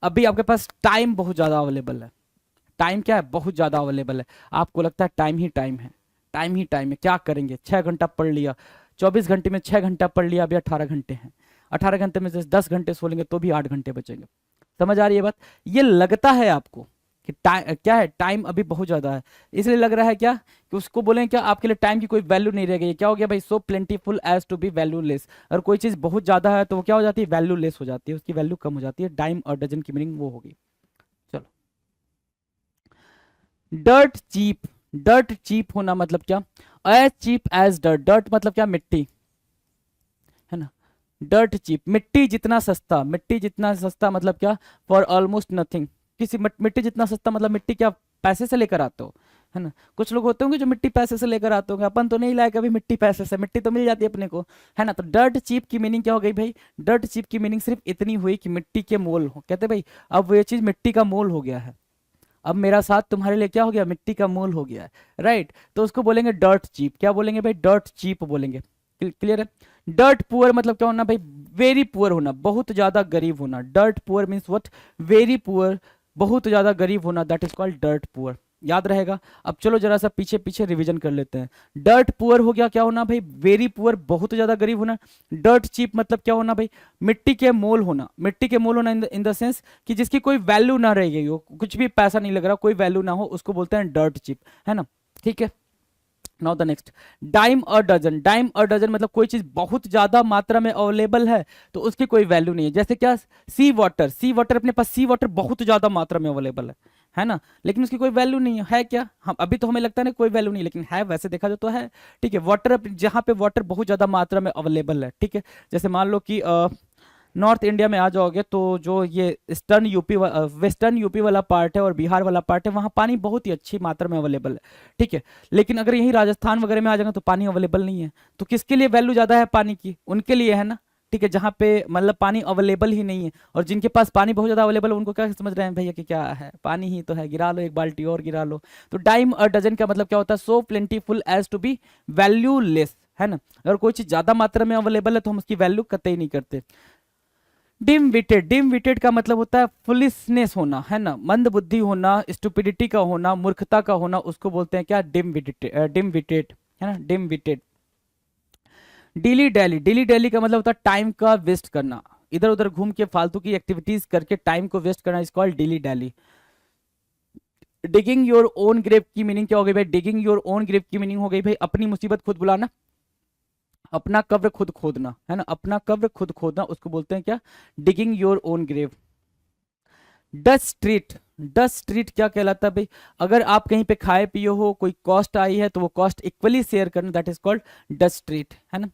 अभी आपके पास टाइम बहुत ज्यादा अवेलेबल है। टाइम क्या है? बहुत ज्यादा अवेलेबल है। आपको लगता है टाइम ही टाइम है, टाइम ही टाइम है, क्या करेंगे? 6 घंटा पढ़ लिया, 24 घंटे में 6 घंटा पढ़ लिया, अभी 18 घंटे हैं। 18 घंटे में से 10 घंटे सो लेंगे तो भी 8 घंटे बचेंगे। समझ आ रही है बात? ये लगता है आपको कि टाइम क्या है? टाइम अभी बहुत ज्यादा है, इसलिए लग रहा है क्या कि उसको बोलें क्या? आपके लिए टाइम की कोई वैल्यू नहीं रह गई। क्या हो गया भाई? So plentiful as to be valueless. अगर कोई चीज बहुत ज्यादा है तो वो क्या हो जाती है? वैल्यूलेस हो जाती है, उसकी वैल्यू कम हो जाती है। टाइम और डजन की मीनिंग वो होगी। चलो, डर्ट चीप, डर्ट चीप होना मतलब क्या? As cheap as dirt, dirt मतलब क्या? मिट्टी, है ना। डर्ट चीप, मिट्टी जितना सस्ता, मिट्टी जितना सस्ता मतलब क्या? For almost nothing. किसी मिट्टी जितना सस्ता मतलब मिट्टी क्या पैसे से लेकर आते हो, है ना। कुछ लोग होते होंगे जो मिट्टी पैसे से लेकर आते होंगे, अपन तो नहीं लाए कभी मिट्टी पैसे से, मिट्टी तो मिल जाती है अपने को, है ना। तो डर्ट चीप की मीनिंग क्या हो गई भाई? डर्ट चीप की मीनिंग सिर्फ इतनी हुई कि मिट्टी के मोल हो। कहते भाई अब ये चीज मिट्टी का मोल हो गया है, अब मेरा साथ तुम्हारे लिए क्या हो गया? मिट्टी का मोल हो गया है, राइट। तो उसको बोलेंगे डर्ट चीप। क्या बोलेंगे भाई? डर्ट चीप बोलेंगे। क्लियर है? डर्ट पुअर मतलब क्या होना भाई? वेरी पुअर होना, बहुत ज्यादा गरीब होना। Dirt poor means what? Very poor, बहुत ज्यादा गरीब होना, that is called dirt poor. याद रहेगा। अब चलो जरा सा पीछे पीछे रिवीजन कर लेते हैं। डर्ट पुअर हो गया क्या होना भाई? वेरी पुअर, बहुत ज्यादा गरीब होना। डर्ट चीप मतलब क्या होना भाई? मिट्टी के मोल होना। मिट्टी के मोल होना इन द सेंस कि जिसकी कोई वैल्यू ना रह गई हो, कुछ भी पैसा नहीं लग रहा, कोई वैल्यू ना हो, उसको बोलते हैं डर्ट चीप, है ना। ठीक है, now the next, dime or dozen. Dime or dozen मतलब कोई चीज बहुत ज्यादा मात्रा में अवेलेबल है तो उसकी कोई वैल्यू नहीं है। जैसे क्या? सी वाटर, सी वाटर अपने पास, सी वाटर बहुत ज्यादा मात्रा में अवेलेबल है ना, लेकिन उसकी कोई वैल्यू नहीं है क्या? हम अभी तो हमें लगता है ना कोई वैल्यू नहीं, लेकिन है, वैसे देखा जाए तो है। ठीक है, वाटर जहां पे वाटर बहुत ज्यादा मात्रा में अवेलेबल है, ठीक है, जैसे मान लो कि नॉर्थ इंडिया में आ जाओगे तो जो ये ईस्टर्न यूपी वेस्टर्न यूपी वाला पार्ट है और बिहार वाला पार्ट है, वहाँ पानी बहुत ही अच्छी मात्रा में अवेलेबल है, ठीक है। लेकिन अगर यहीं राजस्थान वगैरह में आ जाएगा तो पानी अवेलेबल नहीं है। तो किसके लिए वैल्यू ज़्यादा है पानी की? उनके लिए, है ना, ठीक है, जहाँ पे मतलब पानी अवेलेबल ही नहीं है, और जिनके पास पानी बहुत ज़्यादा अवेलेबल है उनको क्या समझ रहे हैं भैया कि क्या है, पानी ही तो है, गिरा लो एक बाल्टी और गिरा लो। तो डाइम अ डजन का मतलब क्या होता है, so plentiful as to be valueless, है ना। अगर कोई चीज़ ज़्यादा मात्रा में अवेलेबल है तो हम उसकी वैल्यू कतई नहीं करते। डिम विटेड, डिम विटेड का मतलब होता है फुलिशनेस होना, है ना, मंद बुद्धि होना, स्टुपिडिटी का होना, मूर्खता का होना, उसको बोलते हैं क्या, डिम विटेड, डिम विटेड, है ना, डिम विटेड। डिली डैली, डिली डैली का मतलब होता है टाइम का वेस्ट करना, इधर उधर घूम के फालतू की एक्टिविटीज करके टाइम को वेस्ट करना, is called dilly dally. Digging your own grave की मीनिंग क्या हो गई भाई, डिगिंग योर ओन ग्रेव की मीनिंग हो गई भाई अपनी मुसीबत खुद बुलाना, अपना कब्र खुद खोदना, है ना, अपना कब्र खुद खोदना, उसको बोलते हैं क्या, digging your own grave. Dust street, dust street क्या कहलाता है भाई, अगर आप कहीं पे खाए पिए हो, कोई कॉस्ट आई है तो वो कॉस्ट इक्वली शेयर करना, that is called Dutch treat, है ना।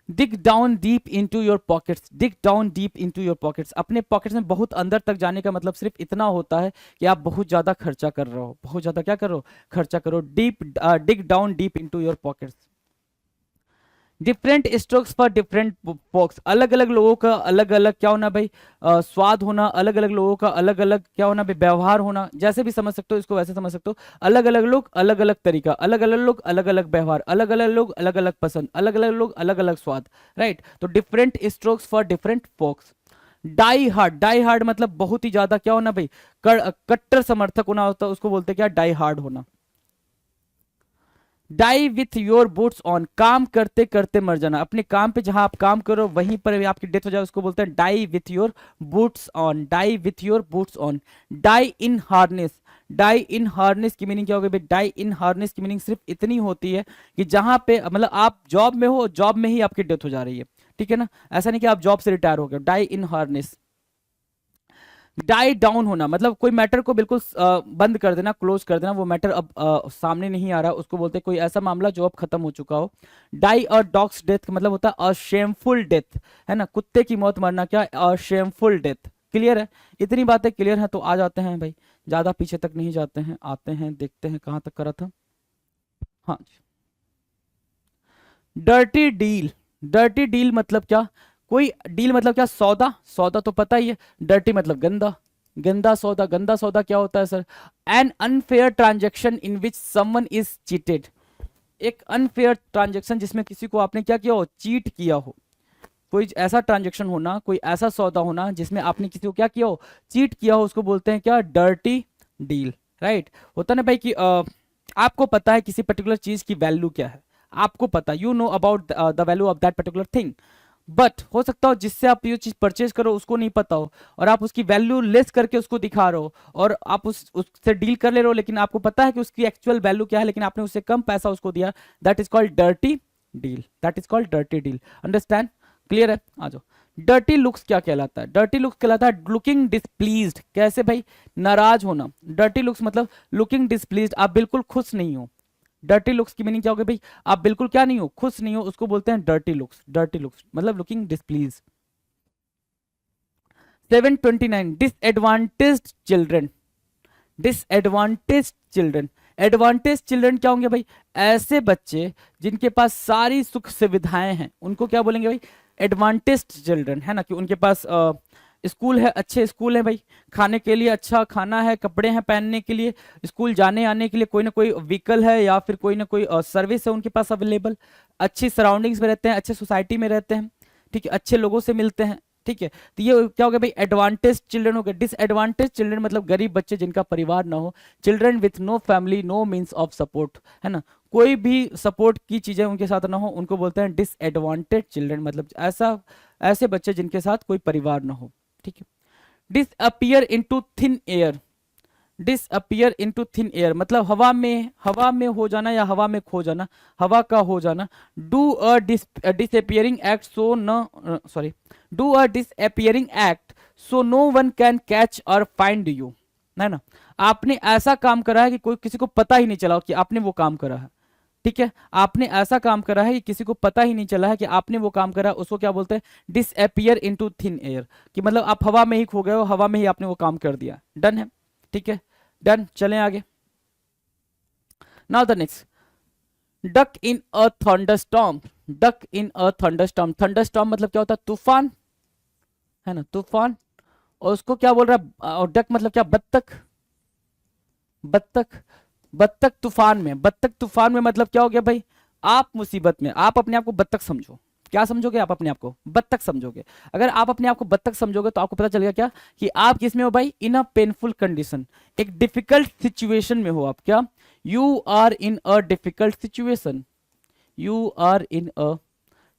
Dig down deep into your pockets, dig down deep into your pockets, अपने पॉकेट्स में बहुत अंदर तक जाने का मतलब सिर्फ इतना होता है कि आप बहुत ज्यादा खर्चा कर रहे हो, बहुत ज्यादा क्या कर रहे हो, खर्चा करो। Deep, dig down deep into your pockets. Different strokes for different folks, अलग अलग लोगों का अलग अलग क्या होना भाई, स्वाद होना, अलग अलग लोगों का अलग अलग क्या होना भाई, व्यवहार होना, जैसे भी समझ सकते हो इसको वैसे समझ सकते हो। अलग अलग लोग अलग अलग तरीका, अलग अलग लोग अलग अलग व्यवहार, अलग अलग लोग अलग अलग पसंद, अलग अलग लोग अलग अलग स्वाद, राइट। तो different strokes for different folks. Die hard, die hard मतलब बहुत ही ज्यादा क्या होना भाई, कट्टर समर्थक होना होता है, उसको बोलते हैं क्या, डाई हार्ड होना। Die with your boots on, काम करते करते मर जाना, अपने काम पे जहां आप काम करो वहीं पर भी आपकी डेथ हो जाए, उसको बोलते हैं die with your boots on, die with your boots on. Die in harness, die in harness की मीनिंग क्या होगी भाई, डाई इन हार्नेस की मीनिंग सिर्फ इतनी होती है कि जहां पे मतलब आप जॉब में हो, जॉब में ही आपकी डेथ हो जा रही है, ठीक है ना, ऐसा नहीं कि आप जॉब से रिटायर हो गए, die in harness. Die down होना मतलब कोई मैटर को बिल्कुल बंद कर देना, क्लोज कर देना, वो मैटर अब सामने नहीं आ रहा, उसको बोलते हैं कोई ऐसा मामला जो अब खत्म हो चुका हो। डाई और डॉग्स डेथ का मतलब होता है अ शेमफुल डेथ, है ना, कुत्ते की मौत मरना, क्या, अ शेमफुल डेथ। क्लियर है, इतनी बातें क्लियर है तो आ जाते हैं भाई, ज्यादा पीछे तक नहीं जाते हैं, आते हैं देखते हैं कहाँ तक करा था। हाँ, डर्टी डील, डर्टी डील मतलब क्या, कोई डील मतलब क्या, सौदा, सौदा तो पता ही है, डर्टी मतलब गंदा, गंदा सौदा, गंदा सौदा क्या होता है sir, an unfair transaction in which someone is cheated, एक अनफेयर ट्रांजेक्शन जिसमें किसी को आपने क्या किया हो, चीट किया हो, कोई ऐसा ट्रांजेक्शन होना, कोई ऐसा सौदा होना जिसमें आपने किसी को क्या किया हो, चीट किया हो, उसको बोलते हैं क्या, डर्टी डील, राइट। होता ना भाई कि आपको पता है किसी पर्टिकुलर चीज की वैल्यू क्या है, आपको पता, you know about the value of that particular thing, but हो सकता हो जिससे आप ये चीज परचेज करो उसको नहीं पता हो, और आप उसकी वैल्यू लेस करके उसको दिखा रहे हो, और आप उससे डील कर ले रहे हो, लेकिन आपको पता है कि उसकी एक्चुअल वैल्यू क्या है, लेकिन आपने उससे कम पैसा उसको दिया, that is called dirty deal, that is called dirty deal. Understand, clear है, आ जाओ। डर्टी लुक्स क्या कहलाता है, डर्टी लुक्स कहलाता है लुकिंग डिसप्लीज्ड, कैसे भाई, नाराज होना, डर्टी लुक्स मतलब लुकिंग डिसप्लीज्ड, आप बिल्कुल खुश नहीं हो, डर्टी लुक्स की मीनिंग क्या होगी भाई, आप बिल्कुल क्या नहीं हो, खुश नहीं हो, उसको बोलते हैं डर्टी लुक्स, डर्टी लुक्स मतलब looking displease. 729 disadvantaged children, disadvantaged children, advantage children क्या होंगे भाई, ऐसे बच्चे जिनके पास सारी सुख सुविधाएं हैं उनको क्या बोलेंगे भाई, एडवांटेज्ड चिल्ड्रन, है ना, कि उनके पास स्कूल है, अच्छे स्कूल है भाई, खाने के लिए अच्छा खाना है, कपड़े हैं पहनने के लिए, स्कूल जाने आने के लिए कोई ना कोई व्हीकल है या फिर कोई ना कोई सर्विस है उनके पास अवेलेबल, अच्छी सराउंडिंग्स में रहते हैं, अच्छे सोसाइटी में रहते हैं, ठीक है, अच्छे लोगों से मिलते हैं, ठीक है। तो ये क्या हो गया भाई, एडवांटेज चिल्ड्रन हो गए। डिसएडवांटेज चिल्ड्रन मतलब गरीब बच्चे जिनका परिवार ना हो, children with no family no means of support, है ना, कोई भी सपोर्ट की चीजें उनके साथ ना हो, उनको बोलते हैं डिसएडवांटेज चिल्ड्रन, मतलब ऐसा ऐसे बच्चे जिनके साथ कोई परिवार ना हो, ठीक है। Disappear into thin air, disappear into thin air मतलब हवा में हो जाना या हवा में खो जाना, हवा का हो जाना। Do a disappearing act so no sorry, do a disappearing act so no one can catch or find you, है ना, आपने ऐसा काम करा है कि कोई किसी को पता ही नहीं चला कि आपने वो काम करा है, ठीक है, आपने ऐसा काम करा है कि किसी को पता ही नहीं चला है कि आपने वो काम करा, उसको क्या बोलते हैं, डिसअपियर इनटू थिन एयर, कि मतलब आप हवा में ही खो गए हो, हवा में ही आपने वो काम कर दिया, डन है, ठीक है, डन, चलें आगे। Now the next, duck in a thunderstorm, duck in a thunderstorm, thunderstorm मतलब क्या होता है, तूफान, है ना, तूफान। और उसको क्या बोल रहा है, और डक मतलब क्या, बत्तख, बत्तख, बत्तख तूफान में, बत्तख तूफान में मतलब क्या हो गया भाई, आप मुसीबत में, आप अपने आप को बत्तख समझो, क्या समझोगे आप अपने आप को, बत्तख समझोगे। अगर आप अपने आप को बत्तख समझोगे तो आपको पता चलेगा क्या, कि आप किस में हो भाई, इन अ पेनफुल कंडीशन, एक डिफिकल्ट सिचुएशन में हो आप, क्या, you are in a difficult situation, you are in a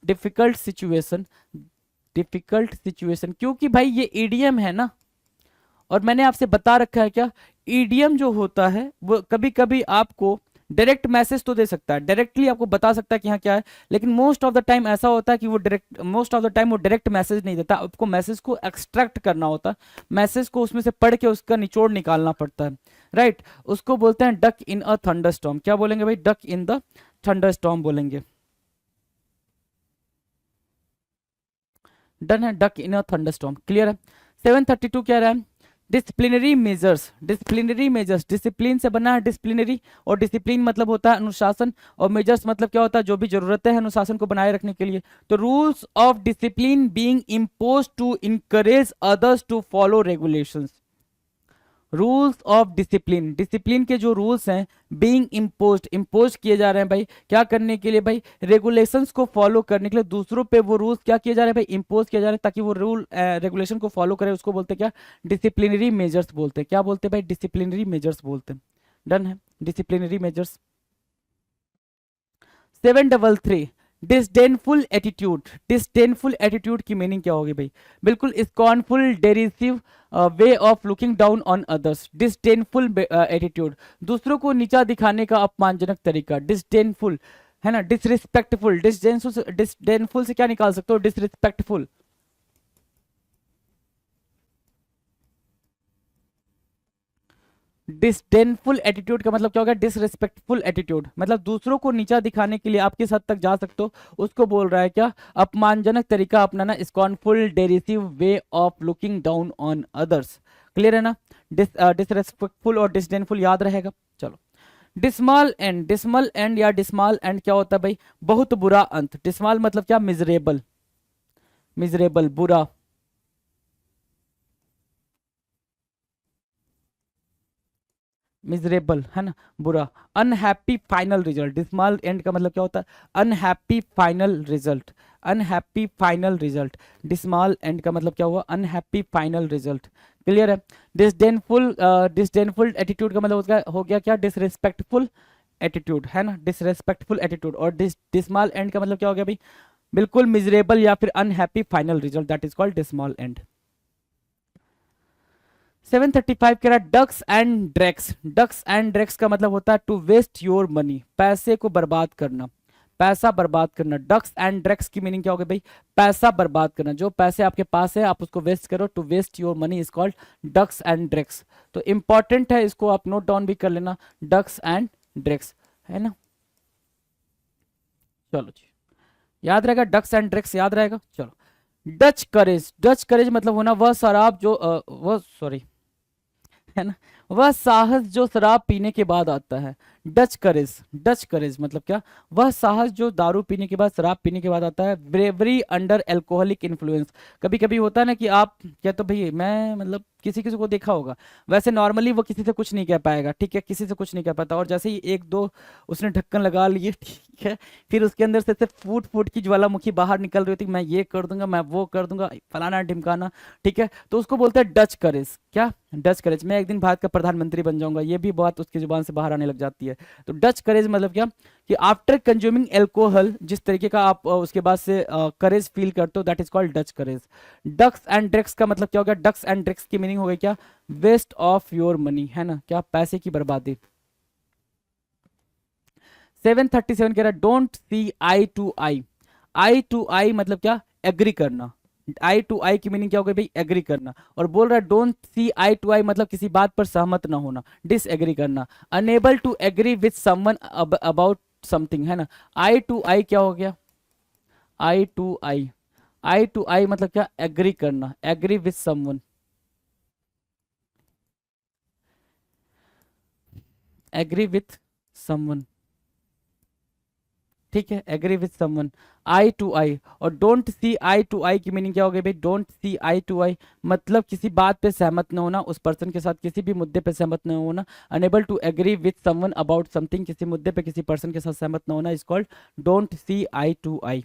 difficult situation, difficult situation, क्योंकि भाई ये ईडीएम है ना, और मैंने आपसे बता रखा है क्या, ईडीएम जो होता है वो कभी कभी आपको डायरेक्ट मैसेज तो दे सकता है, डायरेक्टली आपको बता सकता है कि हाँ क्या है, लेकिन मोस्ट ऑफ द टाइम ऐसा होता है कि वो direct, most of the time वो डायरेक्ट मैसेज नहीं देता, आपको मैसेज को एक्सट्रैक्ट करना होता है, मैसेज को उसमें से पढ़ के उसका निचोड़ निकालना पड़ता है, राइट। उसको बोलते हैं डक इन अ थंडरस्टॉर्म, क्या बोलेंगे भाई, डक इन द थंडरस्टॉर्म बोलेंगे। डन है, डक इन अ थंडरस्टॉर्म, क्लियर है। 732 क्या रहा है, disciplinary measures, disciplinary measures, discipline से बना है डिसिप्लिनरी, और डिसिप्लिन मतलब होता है अनुशासन, और मेजर्स मतलब क्या होता है, जो भी जरूरतें हैं अनुशासन को बनाए रखने के लिए। तो rules of discipline being impose to encourage others to follow regulations, rules of discipline, discipline के जो रूल्स हैं, बीइंग इम्पोज्ड, इम्पोज किए जा रहे हैं भाई, क्या करने के लिए भाई, रेगुलेशंस को फॉलो करने के लिए, दूसरों पे वो रूल्स क्या किए जा रहे हैं भाई, इम्पोज किए जा रहे हैं, ताकि वो रूल रेगुलेशन को फॉलो करे, उसको बोलते हैं क्या, डिसिप्लिनरी मेजर्स बोलते हैं, क्या बोलते हैं भाई, डिसिप्लिनरी मेजर्स बोलते हैं। डन है, disciplinary measures. 733, disdainful attitude, disdainful attitude की मीनिंग क्या होगी भाई, बिल्कुल scornful derisive way of looking down on others, disdainful attitude, दूसरों को नीचा दिखाने का अपमानजनक तरीका, डिसडेनफुल, है ना, डिसरिस्पेक्टफुल, डिसडेनफुल, डिसडेनफुल से क्या निकाल सकते हो, डिसरिस्पेक्टफुल, डिसडेनफुल एटीट्यूड का मतलब क्या होगा, डिसरिस्पेक्टफुल एटीट्यूड, मतलब दूसरों को नीचा दिखाने के लिए आप किस हद तक जा सकते हो, उसको बोल रहा है क्या, अपमानजनक तरीका अपनाना, scornful derisive way of looking down on others, clear है ना। डिसरेस्पेक्टफुल और डिसडेनफुल याद रहेगा। चलो, डिसमल एंड, डिसमल एंड या डिसमल एंड क्या होता है भाई, बहुत बुरा अंत, डिसमल मतलब क्या, मिजरेबल, मिजरेबल बुरा, मिजरेबल है ना, बुरा। Unhappy final result, dismal and का मतलब क्या होता है, unhappy final result, unhappy final result, dismal and का मतलब क्या हुआ, अनहैप्पी फाइनल रिजल्ट, क्लियर है। डिसडेनफुल, डिसडेनफुल एटीट्यूड का मतलब हो गया क्या, डिसरेस्पेक्टफुल एटीट्यूड, है ना, डिसरेस्पेक्टफुल एटीट्यूड। और डिसमल एंड का मतलब क्या हो गया भाई, बिल्कुल मिजरेबल या फिर unhappy final result, that is called dismal end. 735 कह रहा है ducks and drakes, ducks and drakes का मतलब होता है टू वेस्ट योर मनी, पैसे को बर्बाद करना, पैसा बर्बाद करना। डक्स एंड ड्रैक्स की मीनिंग क्या होगी भाई, पैसा बर्बाद करना, जो पैसे आपके पास है आप उसको वेस्ट करो, to waste your money is called ducks and drakes. तो इंपॉर्टेंट है, इसको आप नोट डाउन भी कर लेना, डक्स एंड ड्रैक्स, है ना। चलो जी, याद रहेगा, डक्स एंड ड्रैक्स याद रहेगा। चलो, डच करेज, डच करेज मतलब होना वह शराब जो वह सॉरी, है ना, वह साहस जो शराब पीने के बाद आता है। डच करेज, डच करेज मतलब क्या, वह साहस जो दारू पीने के बाद, शराब पीने के बाद आता है। ब्रेवरी अंडर एल्कोहलिक इन्फ्लुएंस, कभी कभी होता है ना कि आप क्या, तो भाई मैं मतलब किसी किसी को देखा होगा, वैसे नॉर्मली वो किसी से कुछ नहीं कह पाएगा, ठीक है, किसी से कुछ नहीं कह पाता, और जैसे ही एक दो उसने ढक्कन लगा लिए, ठीक है, फिर उसके अंदर से फूट फूट की ज्वालामुखी बाहर निकल रही होती, मैं ये कर दूंगा, मैं वो कर दूंगा, फलाना ढिमकाना, ठीक है, तो उसको बोलते हैं डच करेज, क्या, डच करेज, मैं एक दिन भारत का प्रधानमंत्री बन जाऊंगा, ये भी बात उसकी जुबान से बाहर आने लग जाती है। तो डच करेज मतलब क्या, कि आफ्टर कंज्यूमिंग एल्कोहल, जिस तरीके का आप उसके बाद से करेज फील करते हो, that is called Dutch courage. Ducks and drakes का मतलब क्या हो गया, डक्स एंड ड्रैक्स की मीनिंग हो गई क्या, वेस्ट ऑफ योर मनी, है ना, क्या, पैसे की बर्बादी। 737 कह रहा है don't see eye to eye, eye to eye मतलब क्या, एग्री करना, आई टू आई की मीनिंग क्या हो गई भाई, एग्री करना। और बोल रहा है don't see eye to eye मतलब किसी बात पर सहमत ना होना, डिस एग्री करना। Unable to agree with someone about something, है ना, आई टू आई क्या हो गया, आई to eye, eye to eye मतलब क्या, एग्री करना, agree with someone, agree with someone, ठीक है, agree with someone, eye to eye. और don't see eye to eye की मीनिंग क्या हो गई भाई? Don't see eye to eye मतलब किसी बात पे सहमत न होना, उस पर्सन के साथ किसी भी मुद्दे पे सहमत न होना। Unable to agree with someone about something, किसी मुद्दे पे किसी पर्सन के साथ सहमत न होना, is called don't see eye to eye.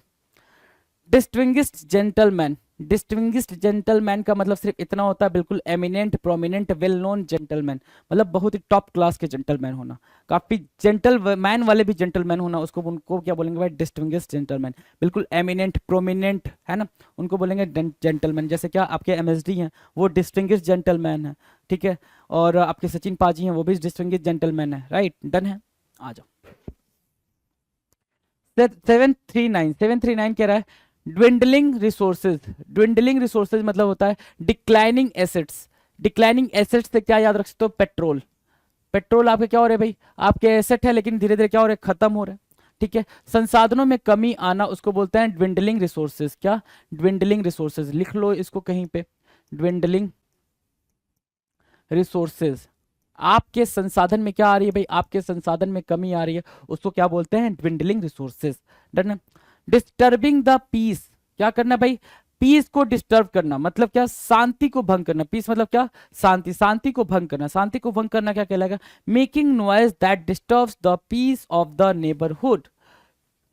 Distinguished gentleman, distinguished gentleman का मतलब सिर्फ इतना होता है, बिल्कुल eminent, prominent, well known gentleman, मतलब बहुत ही टॉप क्लास के जेंटलमैन होना, काफी जेंटलमैन वाले भी जेंटलमैन होना, उसको उनको क्या बोलेंगे भाई? Distinguished gentleman. बिल्कुल एमिनेंट, प्रोमिनेंट है ना, उनको बोलेंगे जेंटलमैन। जैसे क्या आपके एमएसडी हैं, वो डिस्टिंग्विश्ड जेंटलमैन है, ठीक है। और आपके सचिन पाजी हैं, वो भी डिस्टिंग्विश्ड जेंटलमैन है, राइट, डन है। आ जाओ 739, 739 कह रहा है ड्विंडलिंग रिसोर्सेज। ड्विंडलिंग रिसोर्सेज मतलब होता है डिक्लाइनिंग एसेट्स। डिक्लाइनिंग एसेट्स से क्या याद रख सकते हो? पेट्रोल। पेट्रोल आपके क्या हो रहे हैं भाई? आपके एसेट है, लेकिन धीरे धीरे क्या हो रहे हैं? खत्म हो रहे हैं, ठीक है। संसाधनों में कमी आना, उसको बोलते हैं ड्विंडलिंग रिसोर्सेज। क्या? ड्विंडलिंग रिसोर्सेज, लिख लो इसको कहीं पे, ड्विंडलिंग रिसोर्सेज। आपके संसाधन में क्या आ रही है भाई? आपके संसाधन में कमी आ रही है, उसको क्या बोलते हैं? ड्विंडलिंग रिसोर्सेज, डन है। डिस्टर्बिंग द पीस, क्या करना भाई? पीस को डिस्टर्ब करना, मतलब क्या? शांति को भंग करना। पीस मतलब क्या? शांति, शांति को भंग करना। शांति को भंग करना क्या कहलाएगा? Making noise that disturbs the peace of the neighbourhood.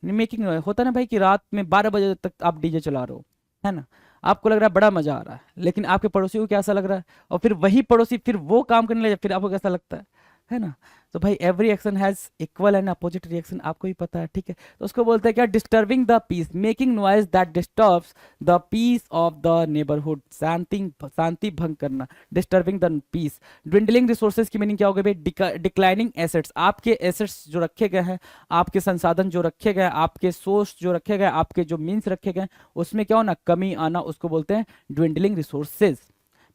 Making noise होता है ना भाई कि रात में 12 बजे तक आप डीजे चला रहे हो, है ना, आपको लग रहा है बड़ा मजा आ रहा है, लेकिन आपके पड़ोसी को कैसा लग रहा है? और फिर वही पड़ोसी फिर वो काम करने लगे, फिर आपको कैसा लगता है ना। तो भाई every action has equal and opposite reaction, आपको ही पता है, ठीक है। तो उसको बोलते हैं क्या? Disturbing the peace, making noise that disturbs the peace of the neighbourhood. शांति, शांति भंग करना, disturbing the peace. Dwindling resources की मीनिंग क्या हो गई भाई? डिक्लाइनिंग एसेट्स, आपके एसेट्स जो रखे गए हैं, आपके संसाधन जो रखे गए, आपके सोर्स जो रखे गए, आपके जो मीन्स रखे गए, उसमें क्या होना? कमी आना, उसको बोलते हैं ड्विंडलिंग रिसोर्सेज।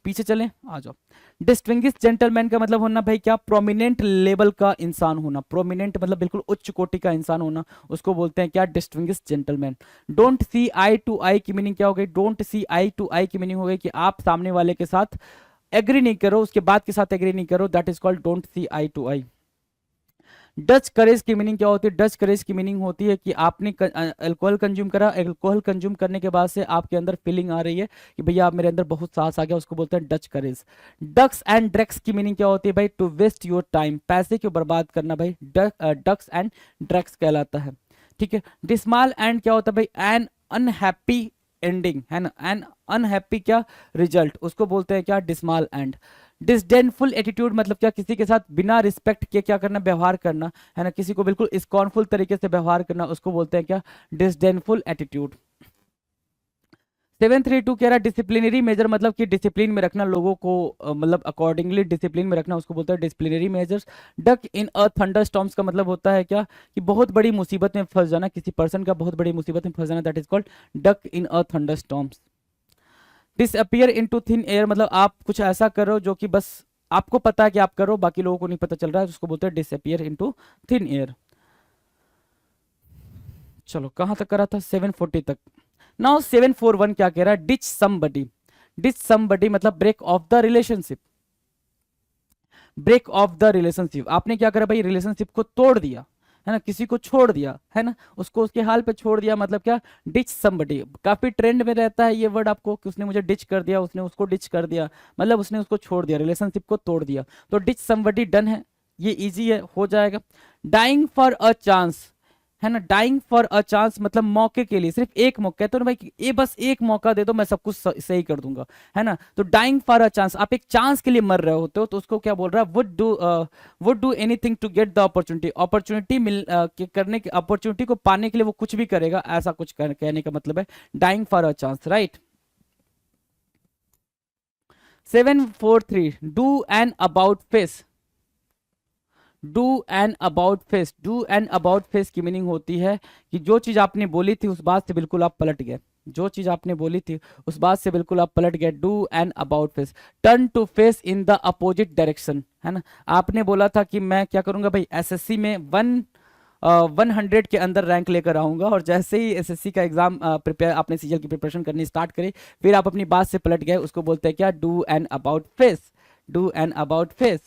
पीछे चलें, आ जाओ। डिस्टिंग्विश्ड जेंटलमैन का मतलब होना भाई क्या? प्रोमिनेंट लेवल का इंसान होना। प्रोमिनेंट मतलब बिल्कुल उच्च कोटि का इंसान होना, उसको बोलते हैं क्या? Distinguished gentleman. Don't see eye to eye की मीनिंग क्या हो गई? Don't see eye to eye की मीनिंग हो गई कि आप सामने वाले के साथ एग्री नहीं करो, उसके बाद के साथ एग्री नहीं करो, that is called don't see eye to eye. Dutch courage की मीनिंग क्या होती है? डच करेज की मीनिंग होती है कि आपने अल्कोहल कंज्यूम करा, अल्कोहल कंज्यूम करने के बाद से आपके अंदर फीलिंग आ रही है कि भैया आप मेरे अंदर बहुत साहस आ गया, उसको बोलते हैं Dutch courage. Ducks and drugs की मीनिंग क्या होती है भाई? टू वेस्ट योर टाइम, पैसे क्यों बर्बाद करना भाई? डक्स एंड ड्रग्स कहलाता है, ठीक है। डिसमाल एंड क्या होता है भाई? एन अनहैप्पी एंडिंग, है ना, एन अनहैप्पी क्या? रिजल्ट, उसको बोलते हैं क्या? डिसमाल एंड। डिसडेनफुल एटीट्यूड मतलब क्या? किसी के साथ बिना रिस्पेक्ट के क्या करना? व्यवहार करना, है ना, किसी को बिल्कुल स्कॉर्नफुल तरीके से व्यवहार करना, उसको बोलते हैं क्या? Disdainful attitude. 732 कह रहा है डिसिप्लिनरी मेजर मतलब कि डिसिप्लिन में रखना लोगों को, मतलब अकॉर्डिंगली डिसिप्लिन में रखना, उसको बोलते हैं डिसिप्लिनरी मेजर्स। डक इन अ थंडरस्टॉर्म्स का मतलब होता है क्या? कि बहुत बड़ी मुसीबत में फंस जाना, किसी पर्सन का बहुत बड़ी मुसीबत में फंस जाना, that is called duck in a thunderstorms. Disappear into thin air मतलब आप कुछ ऐसा करो जो कि बस आपको पता है कि आप करो, बाकी लोगों को नहीं पता चल रहा है, उसको बोलते हैं डिसअपियर इनटू थिन एयर। चलो कहां तक करा था? 740 तक। नाउ 741 क्या कह रहा है? Ditch somebody. डिच समबडी मतलब break off the relationship. Break off the relationship, आपने क्या करा भाई? रिलेशनशिप को तोड़ दिया, है ना, किसी को छोड़ दिया, है ना, उसको उसके हाल पे छोड़ दिया, मतलब क्या? Ditch somebody. काफी ट्रेंड में रहता है ये वर्ड आपको कि उसने मुझे डिच कर दिया, उसने उसको डिच कर दिया, मतलब उसने उसको छोड़ दिया, रिलेशनशिप को तोड़ दिया। तो डिच समबडी डन है, ये इजी है, हो जाएगा। डाइंग फॉर अ चांस, है ना, डाइंग फॉर अ चांस मतलब मौके के लिए, सिर्फ एक मौका, कहते हो ना भाई कि ये बस एक मौका दे दो मैं सब कुछ सही कर दूंगा, है ना। तो डाइंग फॉर अ चांस, आप एक चांस के लिए मर रहे होते हो, तो उसको क्या बोल रहा है? Would do anything to get the opportunity. Opportunity करने की, अपॉर्चुनिटी को पाने के लिए वो कुछ भी करेगा, ऐसा कुछ कहने का मतलब है dying for a chance, right. 743 do an about face. Do an about face, do an about face की मीनिंग होती है कि जो चीज आपने बोली थी उस बात से बिल्कुल आप पलट गए, जो चीज आपने बोली थी उस बात से बिल्कुल आप पलट गए। Do an about face, turn to face in the opposite direction, है ना। आपने बोला था कि मैं क्या करूंगा भाई? एसएससी में 100 के अंदर रैंक लेकर आऊंगा, और जैसे ही एसएससी का एग्जाम प्रिपेयर, आपने सीजीएल की प्रिपरेशन करनी स्टार्ट करी, फिर आप अपनी बात से पलट गए, उसको बोलते हैं क्या? Do an about face. Do an about face.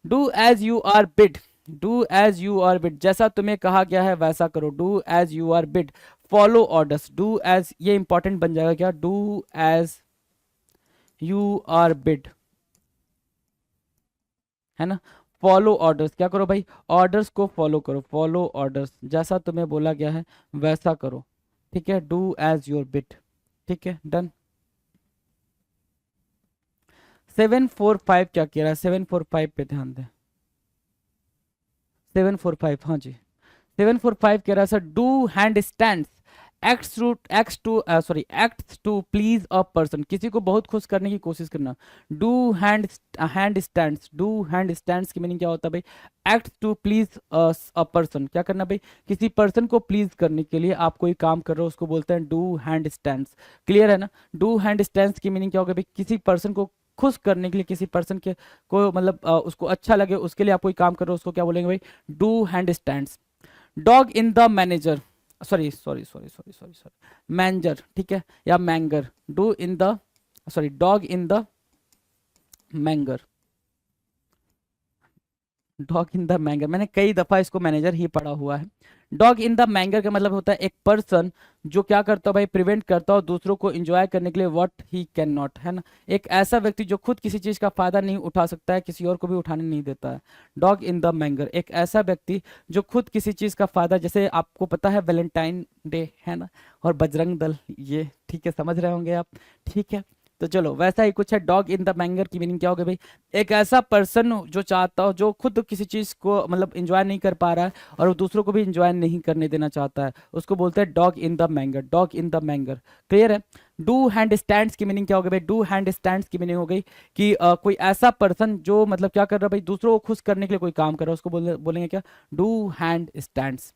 Do as you are bid, do as you are bid, जैसा तुम्हें कहा गया है वैसा करो। Do as you are bid, follow orders. Do as, ये इंपॉर्टेंट बन जाएगा क्या, do as you are bid, है ना। फॉलो ऑर्डर्स, क्या करो भाई, ऑर्डर्स को फॉलो करो। फॉलो ऑर्डर्स, जैसा तुम्हें बोला गया है वैसा करो, ठीक है। डू एज योर बिट, ठीक है, डन। 745 क्या कह रहा है, 745 पे ध्यान दें। 745, हाँ जी। 745 कह रहा है sir, do handstand, acts to please a person, किसी को बहुत खुश करने की कोशिश करना। Do handstands, do handstands की मीनिंग क्या होता है भाई, act to please a person, क्या करना भाई, किसी पर्सन को प्लीज करने के लिए आप कोई काम कर रहे हो, उसको बोलते हैं डू हैंड स्टैंड्स। क्लियर है ना। डू हैंड स्टैंड्स की मीनिंग क्या होगा भाई, किसी पर्सन को खुश करने के लिए, किसी पर्सन के को मतलब उसको अच्छा लगे उसके लिए आप कोई काम कर रहे हो, उसको क्या बोलेंगे भाई, do handstands. Dog in the manager, sorry manger, ठीक है, या manger. Do in the, sorry, dog in the manger, dog in the manger, मैंने कई दफा इसको मैनेजर ही पढ़ा हुआ है। डॉग इन द मैंगर का मतलब होता है एक पर्सन जो क्या करता है भाई, प्रिवेंट करता हो दूसरों को एंजॉय करने के लिए व्हाट ही कैन नॉट, है ना। एक ऐसा व्यक्ति जो खुद किसी चीज का फायदा नहीं उठा सकता है, किसी और को भी उठाने नहीं देता है। डॉग इन द मैंगर, एक ऐसा व्यक्ति जो खुद किसी चीज का फायदा, जैसे आपको पता है वैलेंटाइन डे, है ना, और बजरंग दल, ये ठीक है, समझ रहे होंगे आप, ठीक है। तो चलो वैसा ही कुछ है। डॉग इन द मैंगर की मीनिंग क्या होगी भाई, एक ऐसा पर्सन जो चाहता हो, जो खुद किसी चीज को मतलब एंजॉय नहीं कर पा रहा है और वो दूसरों को भी एंजॉय नहीं करने देना चाहता है, उसको बोलते हैं dog in the manger, dog in the manger. Clear है। डू हैंड स्टैंड्स की मीनिंग क्या होगी भाई, डू हैंड स्टैंड्स की मीनिंग हो गई कि कोई ऐसा पर्सन जो मतलब क्या कर रहा है भाई, दूसरों को खुश करने के लिए कोई काम कर रहा है, उसको बोलेंगे क्या, do handstands.